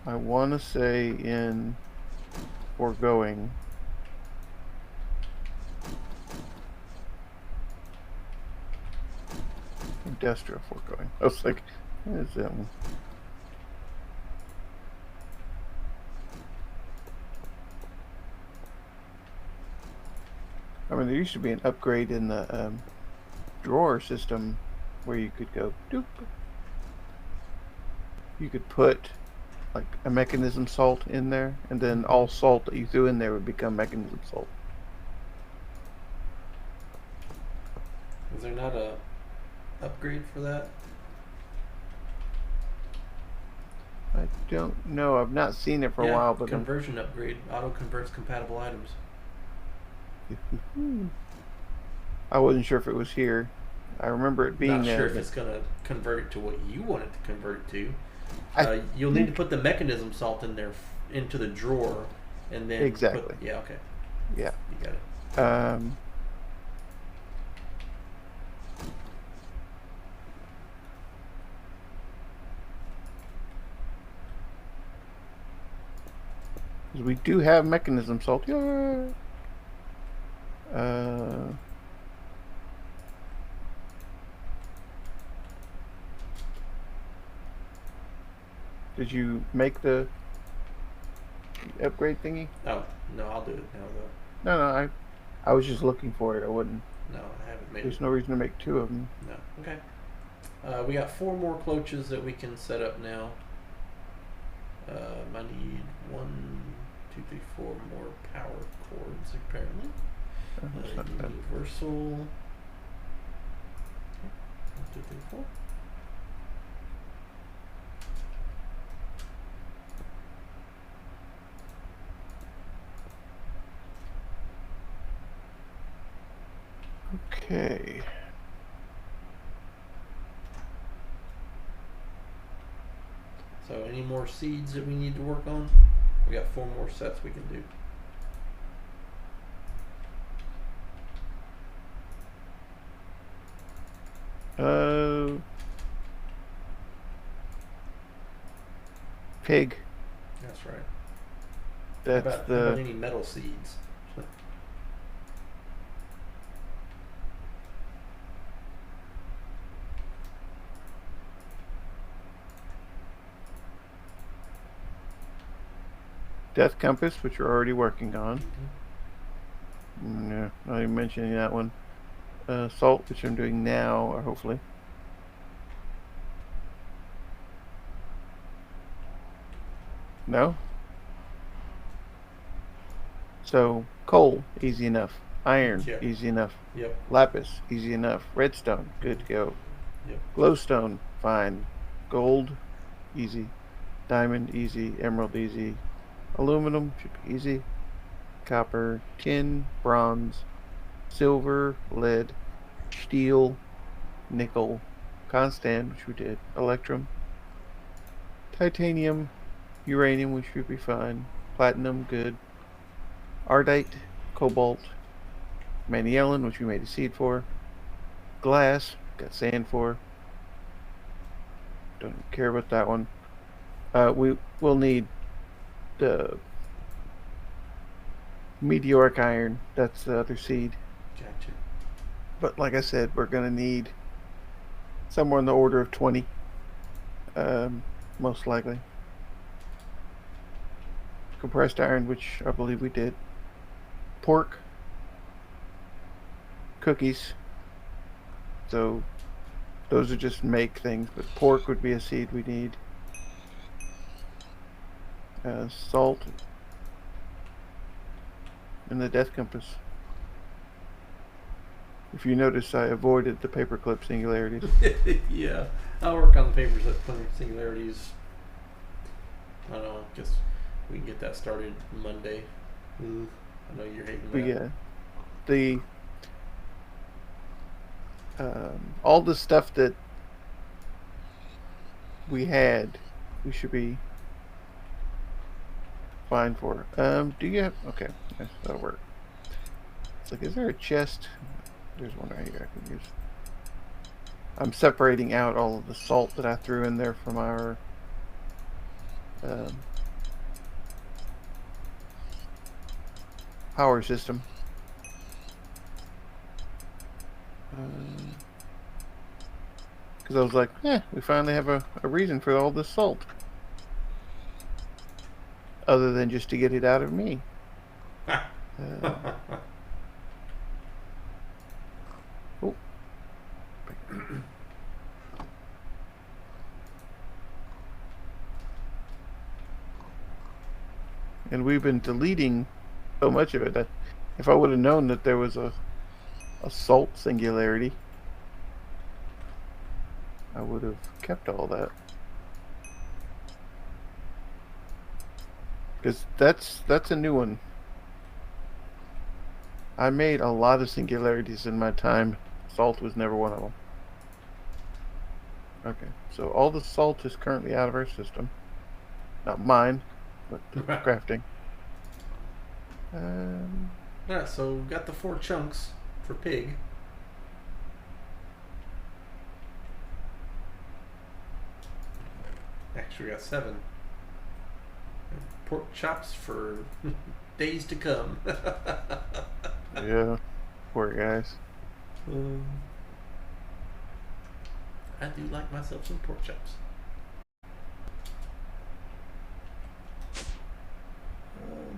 B: I want to say in foregoing, Industrial foregoing. I was like, what is that one? I mean, there used to be an upgrade in the drawer system where you could go doop. You could put like a mechanism salt in there, and then all salt that you threw in there would become mechanism salt.
A: Is there not a upgrade for that?
B: I don't know. I've not seen it for a while, but
A: conversion upgrade. Auto converts compatible items.
B: I wasn't sure if it was here. I remember it being
A: Not
B: there.
A: sure if it's gonna convert it to what you want it to convert to. You'll need to put the mechanism salt in there into the drawer, and then
B: exactly.
A: Yeah. Okay.
B: Yeah.
A: You got it.
B: We do have mechanism salt. Yeah. Did you make the upgrade thingy?
A: Oh no, I'll do it now though.
B: No, I was just looking for it. I wouldn't.
A: No, I haven't made.
B: There's no reason to make two of them.
A: No. Okay. We got 4 more cloaches that we can set up now. I need 1, 2, 3, 4 more power cords apparently. Universal. 1, 2, 3, 4.
B: Okay.
A: So any more seeds that we need to work on? We got 4 more sets we can
B: do. Pig.
A: That's right.
B: That's
A: how about any metal seeds?
B: Death Compass, which we're already working on.
A: Mm-hmm.
B: Yeah, not even mentioning that one. Salt, which I'm doing now, or hopefully. No? So, coal, easy enough. Iron, easy enough.
A: Yep.
B: Lapis, easy enough. Redstone, good to go.
A: Yep.
B: Glowstone, fine. Gold, easy. Diamond, easy. Emerald, easy. Aluminum, should be easy. Copper, tin, bronze, silver, lead, steel, nickel, constant, which we did. Electrum, titanium, uranium, which should be fine. Platinum, good. Ardite, cobalt, Maniellan, which we made a seed for. Glass, got sand for. Don't care about that one. We will need the meteoric iron. That's the other seed.
A: Gotcha.
B: But like I said, we're going to need somewhere in the order of 20. Most likely. Compressed iron, which I believe we did. Pork. Cookies. So those are just make things, but pork would be a seed we need. Salt. And the death compass. If you notice, I avoided the paperclip singularities.
A: Yeah, I'll work on the papers at singularities. I don't know, I guess we can get that started Monday. I know you're hating that.
B: Yeah, all the stuff that we had, we should be fine for. Do you have? Okay, yes, that'll work. It's like, is there a chest? There's one right here I can use. I'm separating out all of the salt that I threw in there from our power system. Because I was like, we finally have a reason for all this salt. Other than just to get it out of me. Oh. And we've been deleting so much of it that if I would have known that there was a salt singularity, I would have kept all that. Because that's a new one. I made a lot of singularities in my time. Salt was never one of them. Okay, so all the salt is currently out of our system. Not mine, but crafting.
A: Yeah, so we've got the 4 chunks for pig. Actually, we got 7. Pork chops for days to come.
B: Yeah, poor guys.
A: I do like myself some pork chops.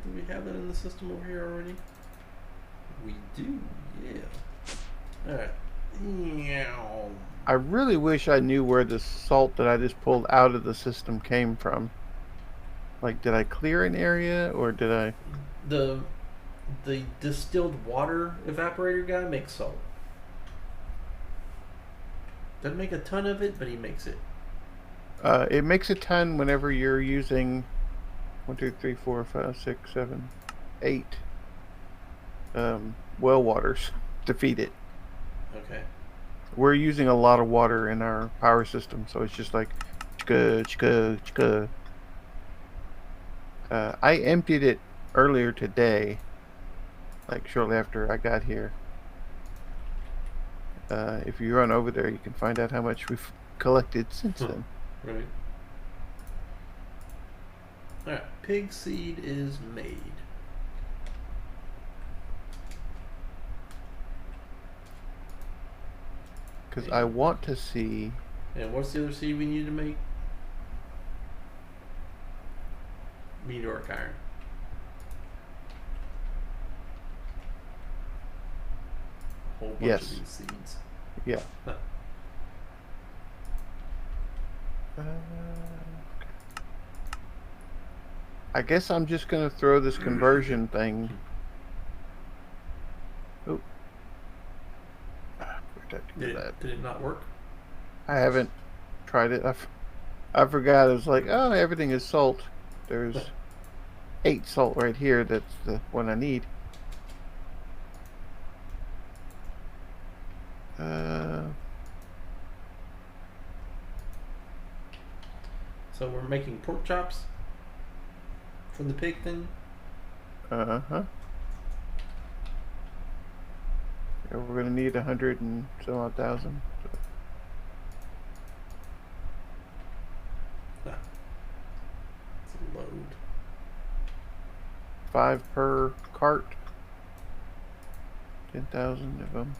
A: Do we have that in the system over here already? We do, yeah. Alright.
B: I really wish I knew where the salt that I just pulled out of the system came from. Like, did I clear an area, or did I...
A: The distilled water evaporator guy makes salt. Doesn't make a ton of it, but he makes it.
B: It makes a ton whenever you're using 1, 2, 3, 4, 5, 6, 7, 8 well waters to feed it.
A: Okay.
B: We're using a lot of water in our power system, so it's just like chka, chka, chka. I emptied it earlier today, like shortly after I got here. If you run over there, you can find out how much we've collected since then.
A: Right. Alright, pig seed is made.
B: Because I want to see...
A: And what's the other seed we need to make? Meteoric iron. A whole bunch of these seeds.
B: Yeah.
A: Huh.
B: I guess I'm just going to throw this conversion thing. Oh.
A: Did it not work?
B: I haven't tried it. I forgot. It was like, oh, everything is salt. There's 8 salt right here. That's the one I need.
A: So we're making pork chops from the pig thing?
B: Uh-huh. Yeah, we're going to need 100 and some odd thousand. So.
A: It's a load.
B: 5 per cart. 10,000 of them.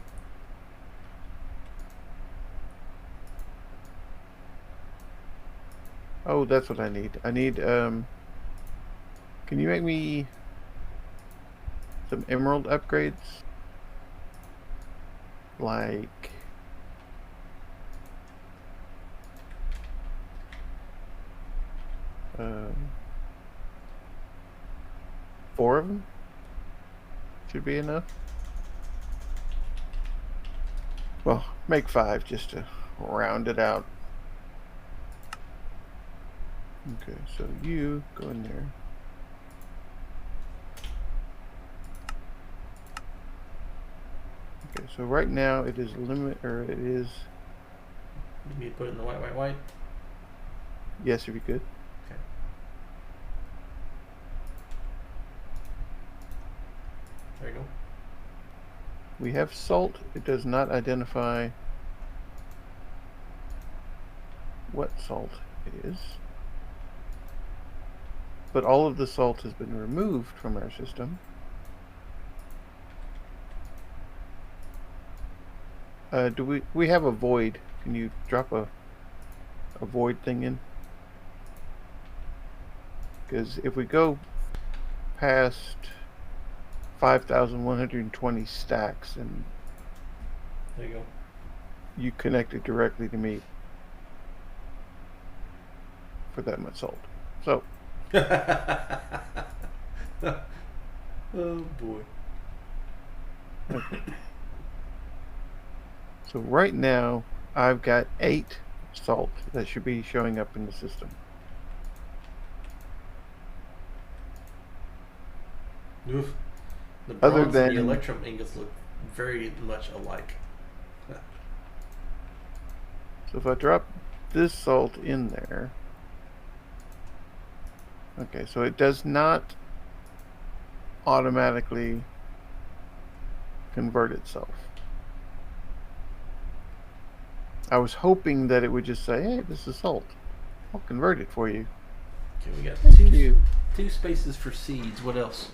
B: Oh, that's what I need. I need, can you make me some emerald upgrades? Like... 4 of them? Should be enough. Well, make 5 just to round it out. Okay, so you go in there. Okay, so right now it is it is...
A: You need to put it in the white?
B: Yes, if you could.
A: Okay. There you go.
B: We have salt. It does not identify what salt it is. But all of the salt has been removed from our system. Do we have a void Can you drop a void thing in? Because if we go past 5,120 stacks, and
A: There you go.
B: you connect it directly to me for that much salt. So.
A: Oh boy.
B: Okay. So right now, I've got 8 salt that should be showing up in the system.
A: Oof. The
B: Other
A: bronze and the
B: than-
A: electrum ingots look very much alike.
B: So if I drop this salt in there, okay, so it does not automatically convert itself. I was hoping that it would just say, hey, this is salt. I'll convert it for you.
A: Okay, we got
B: Thank you.
A: two spaces for seeds. What else?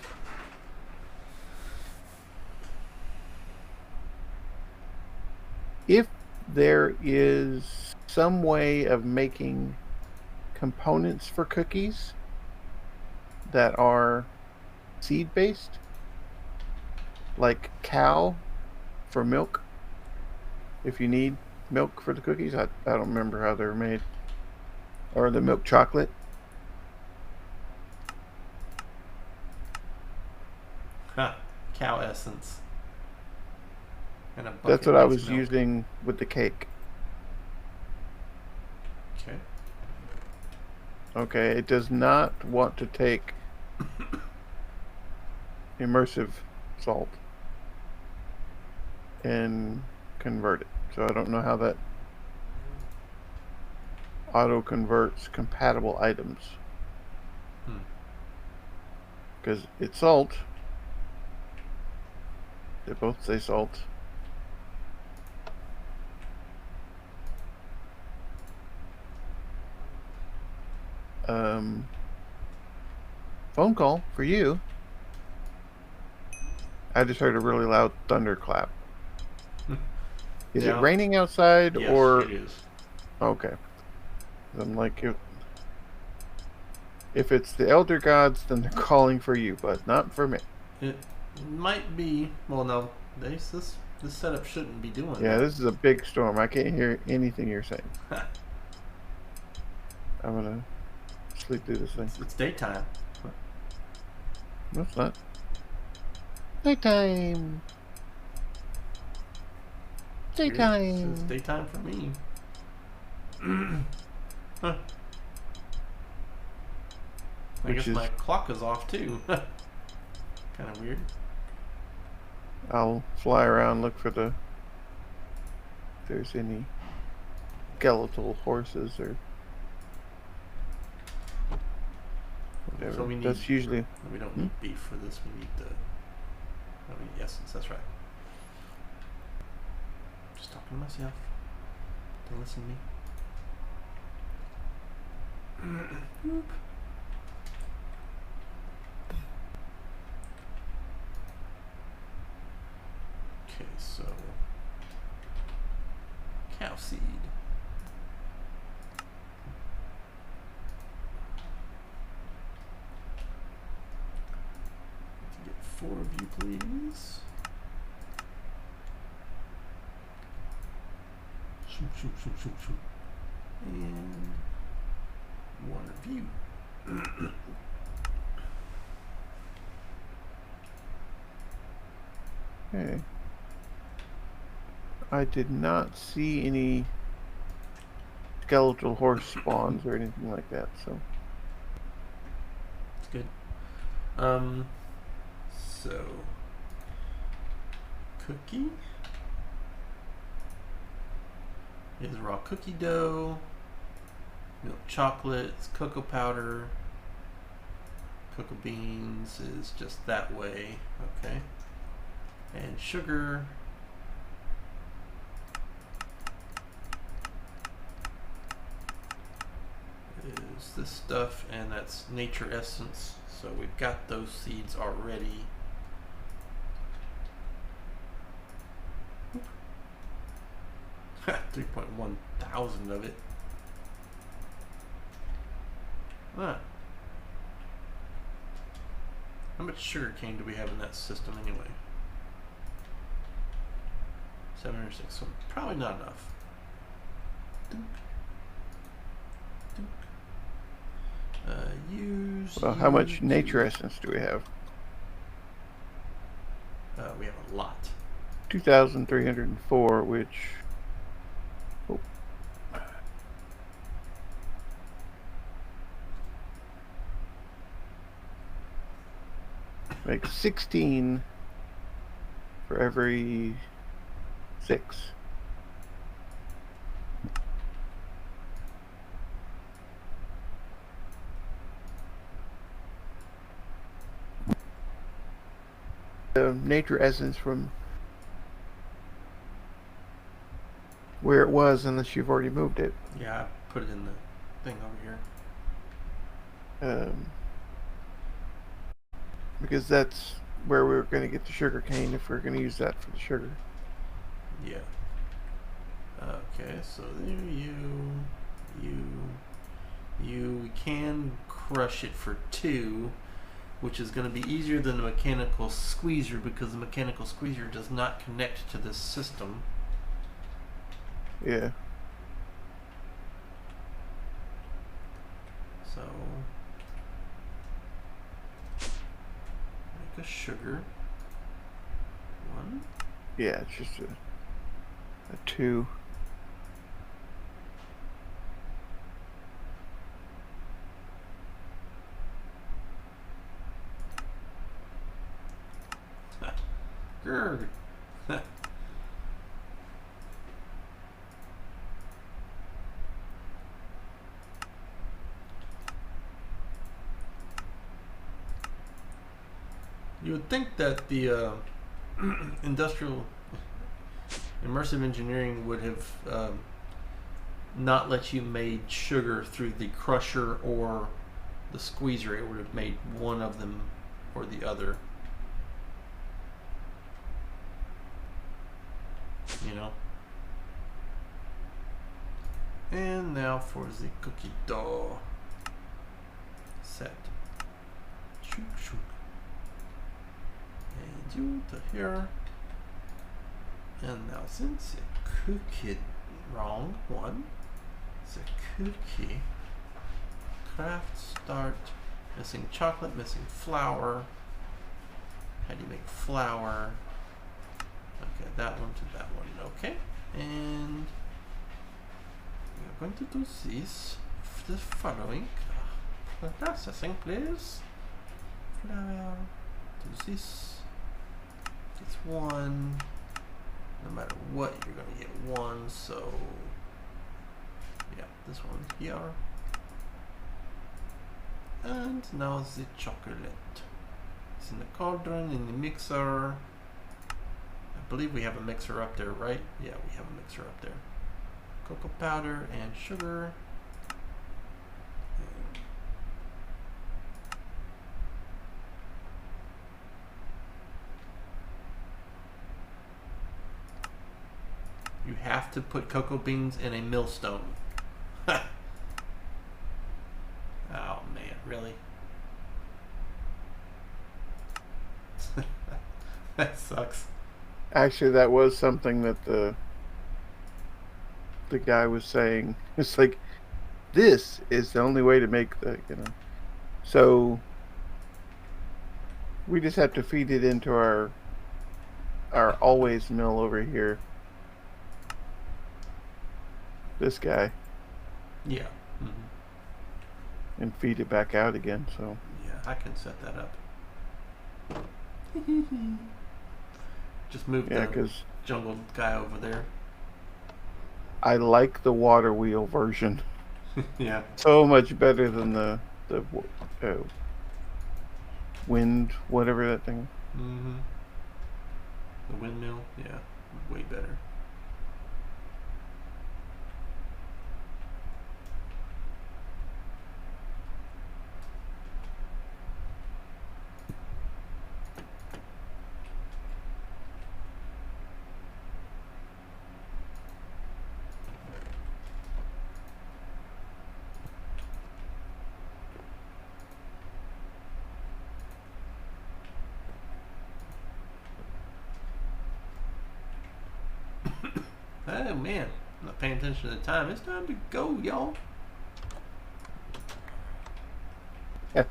B: If there is some way of making components for cookies that are seed based, like cow for milk, if you need milk for the cookies, I don't remember how they're made, or the milk chocolate.
A: Huh. Cow essence. And a
B: That's
A: bucket
B: what I
A: makes
B: was
A: milk.
B: using with the cake.
A: Okay.
B: Okay, it does not want to take immersive salt and convert it. So I don't know how that auto converts compatible items. Because it's salt. They both say salt. Phone call for you. I just heard a really loud thunderclap. Is it
A: Yeah.
B: raining outside
A: Yes,
B: or?
A: it is.
B: Okay. I'm like, if it's the elder gods, then they're calling for you, but not for me.
A: It might be. Well, no. This setup shouldn't be doing
B: Yeah,
A: that.
B: this is a big storm. I can't hear anything you're saying. I'm gonna sleep through this thing.
A: It's daytime.
B: No, it's not. Nighttime.
A: It's
B: Daytime.
A: daytime for me. Huh. I guess my clock is off too. Kind of weird.
B: I'll fly around, look for if there's any skeletal horses or whatever.
A: So we need,
B: That's usually.
A: we don't need beef for this. We need the essence. That's right. Just talking to myself. Don't listen to me. Whoop. Okay, so cow seed. Get 4 of you, please. Shoot, shoot, shoot, shoot, shoot. And 1 of you.
B: Okay. I did not see any skeletal horse spawns or anything like that, so.
A: It's good. So cookie is raw cookie dough, milk chocolate is cocoa powder, cocoa beans is just that way, okay, and sugar is this stuff, and that's nature essence. So we've got those seeds already. 3.1 thousand of it. Huh. How much sugar cane do we have in that system anyway? 706. So probably not enough.
B: Well, how much nature essence do we have?
A: We have a lot.
B: 2,304, which makes 16 for every 6. Nature essence from where it was, unless you've already moved it.
A: Yeah, I put it in the thing over
B: here. Because that's where we were going to get the sugar cane if we are going to use that for the sugar.
A: Yeah. Okay, so we can crush it for 2, which is going to be easier than the mechanical squeezer because the mechanical squeezer does not connect to this system.
B: Yeah.
A: So make a sugar 1.
B: Yeah, it's just a 2.
A: Grr. You would think that the industrial immersive engineering would have not let you made sugar through the crusher or the squeezer. It would have made one of them or the other. You know? And now for the cookie dough. Set. Shook, shook. And you to here. And now since it cooked wrong, 1. It's a cookie. Craft start. Missing chocolate, missing flour. How do you make flour? Okay, that one to that one. Okay. And we're going to do this. The following. Processing, please. Flour. Do this. It's 1. No matter what, you're going to get 1. So, yeah, this one here. And now the chocolate. It's in the cauldron, in the mixer. I believe we have a mixer up there, right? Yeah, we have a mixer up there. Cocoa powder and sugar. You have to put cocoa beans in a millstone. Oh man, really? That sucks.
B: Actually, that was something that the guy was saying. It's like, this is the only way to make the, So we just have to feed it into our always mill over here. This guy.
A: Yeah.
B: And feed it back out again, so.
A: Yeah, I can set that up. Just move the jungle guy over there.
B: I like the water wheel version.
A: Yeah.
B: So much better than the wind, whatever that thing.
A: Mm-hmm. The windmill, yeah, way better. Oh man, I'm not paying attention to the time. It's time to go, y'all. Let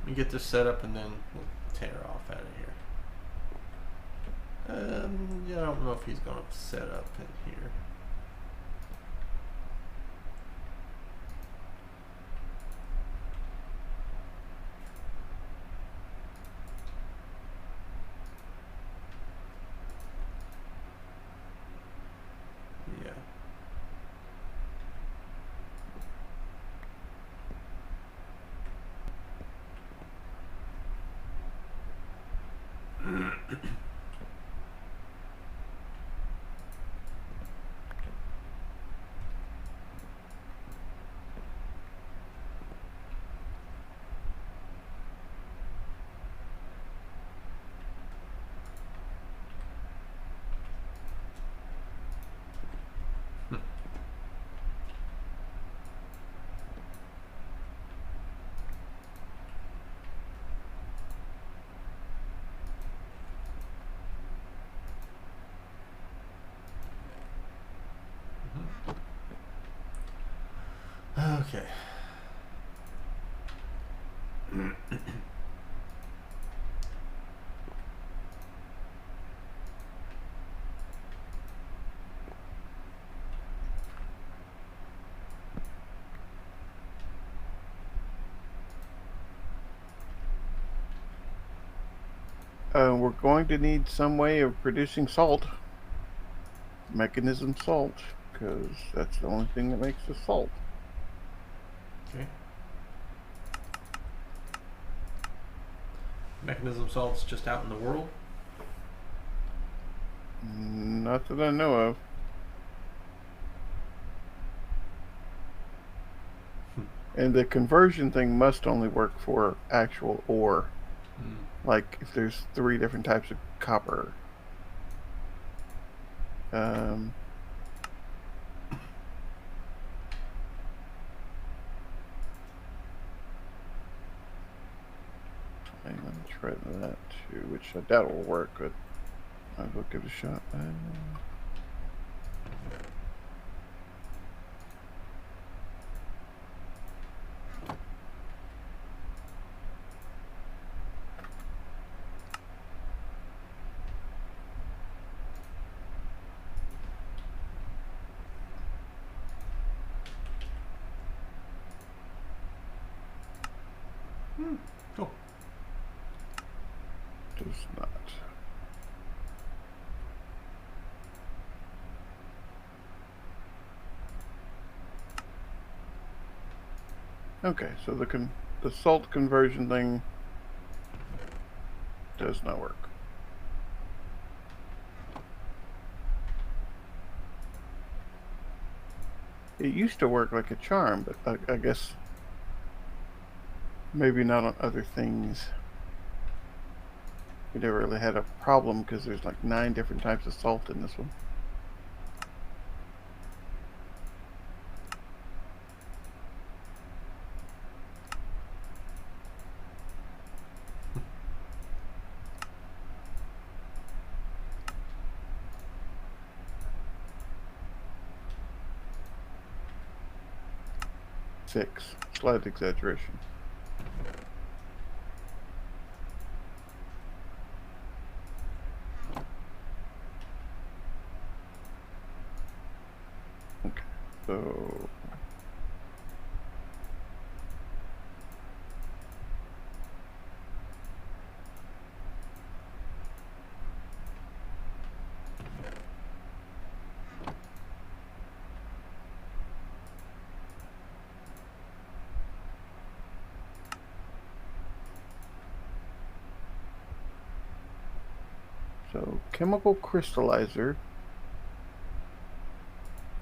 A: me get this set up and then we'll tear off out of here. Yeah, I don't know if he's going to set up in here. Okay.
B: We're going to need some way of producing salt. Mechanism salt, because that's the only thing that makes the salt.
A: Okay. Mechanism salt's just out in the world?
B: Not that I know of. And the conversion thing must only work for actual ore. Like if there's 3 different types of copper. I'm going to try that too, which I doubt will work, but I will give it a shot.
A: Cool.
B: Does not. Okay, so the salt conversion thing does not work. It used to work like a charm, but I guess maybe not on other things. We never really had a problem because there's like 9 different types of salt in this one. Six. Slight exaggeration. Okay, so chemical crystallizer,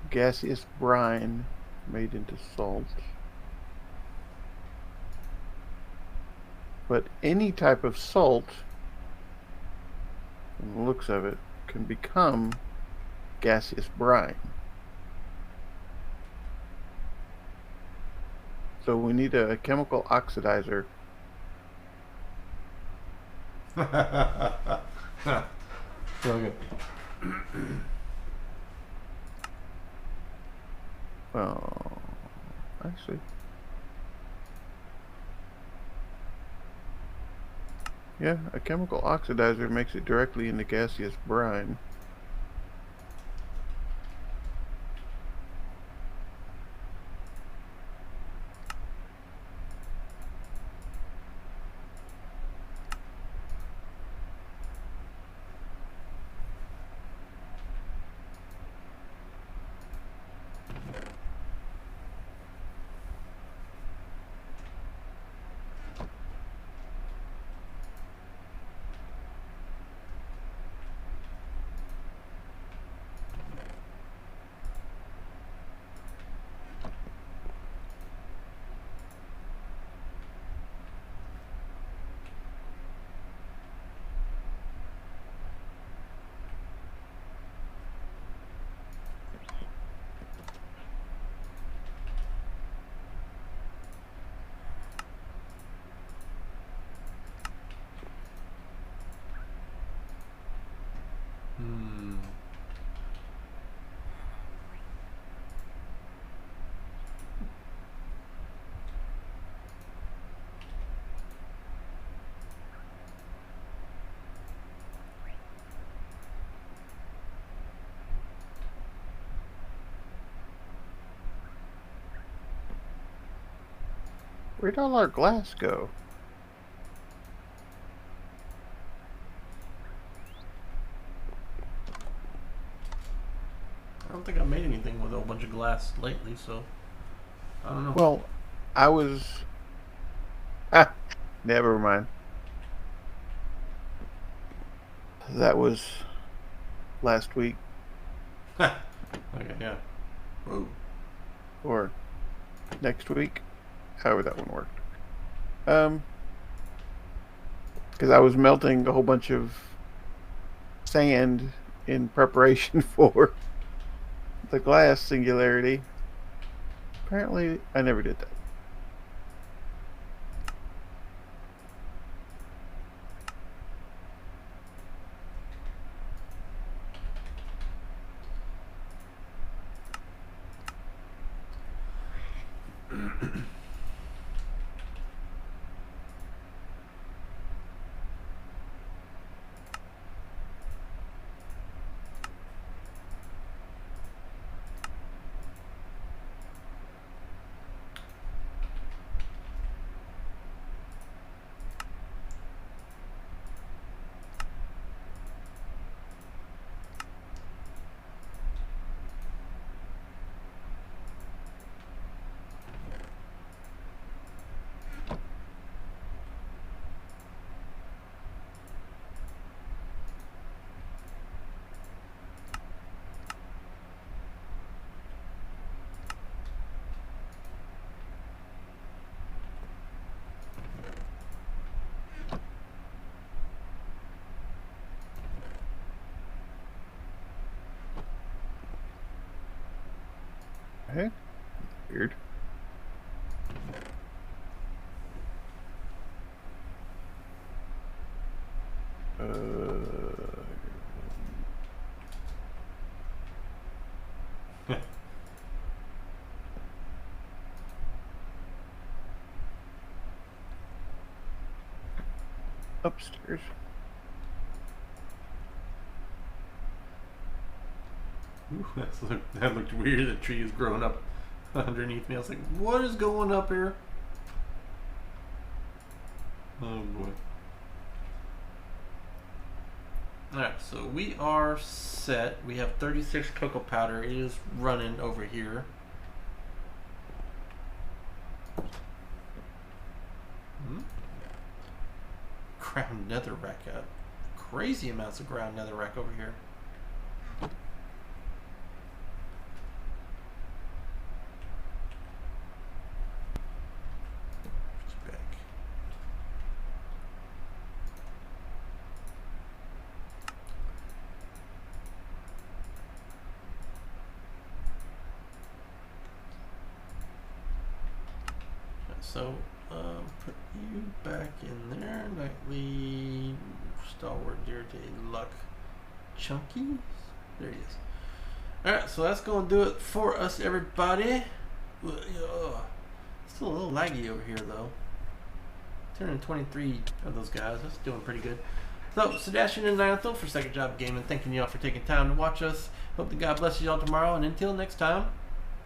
B: gaseous brine made into salt. But any type of salt, from the looks of it, can become gaseous brine. So we need a chemical oxidizer.
A: Okay.
B: Oh, actually. Yeah, a chemical oxidizer makes it directly into gaseous brine.
A: Hmm.
B: Where'd all our glass go?
A: I don't think I made anything with a whole bunch of glass lately, so I don't know.
B: Well, I was. Ah, never mind. That was last week
A: Okay, yeah. Whoa.
B: or next week, however that one worked. Because I was melting a whole bunch of sand in preparation for the glass singularity. Apparently, I never did that. Hey, weird. Uh, upstairs.
A: Ooh, that looked weird. The tree is growing up underneath me. I was like, what is going up here? Oh boy. Alright, so we are set. We have 36 cocoa powder. It is running over here. Ground netherrack up. Crazy amounts of ground netherrack over here. Back. So, put you back in there. Nightly, stalwart, dear day, luck, Chunky? There he is. Alright, so that's going to do it for us, everybody. Still a little laggy over here, though. 223 of those guys. That's doing pretty good. So, Sebastian and Nanathil for Second Job Gaming, thanking you all for taking time to watch us. Hope that God blesses you all tomorrow, and until next time,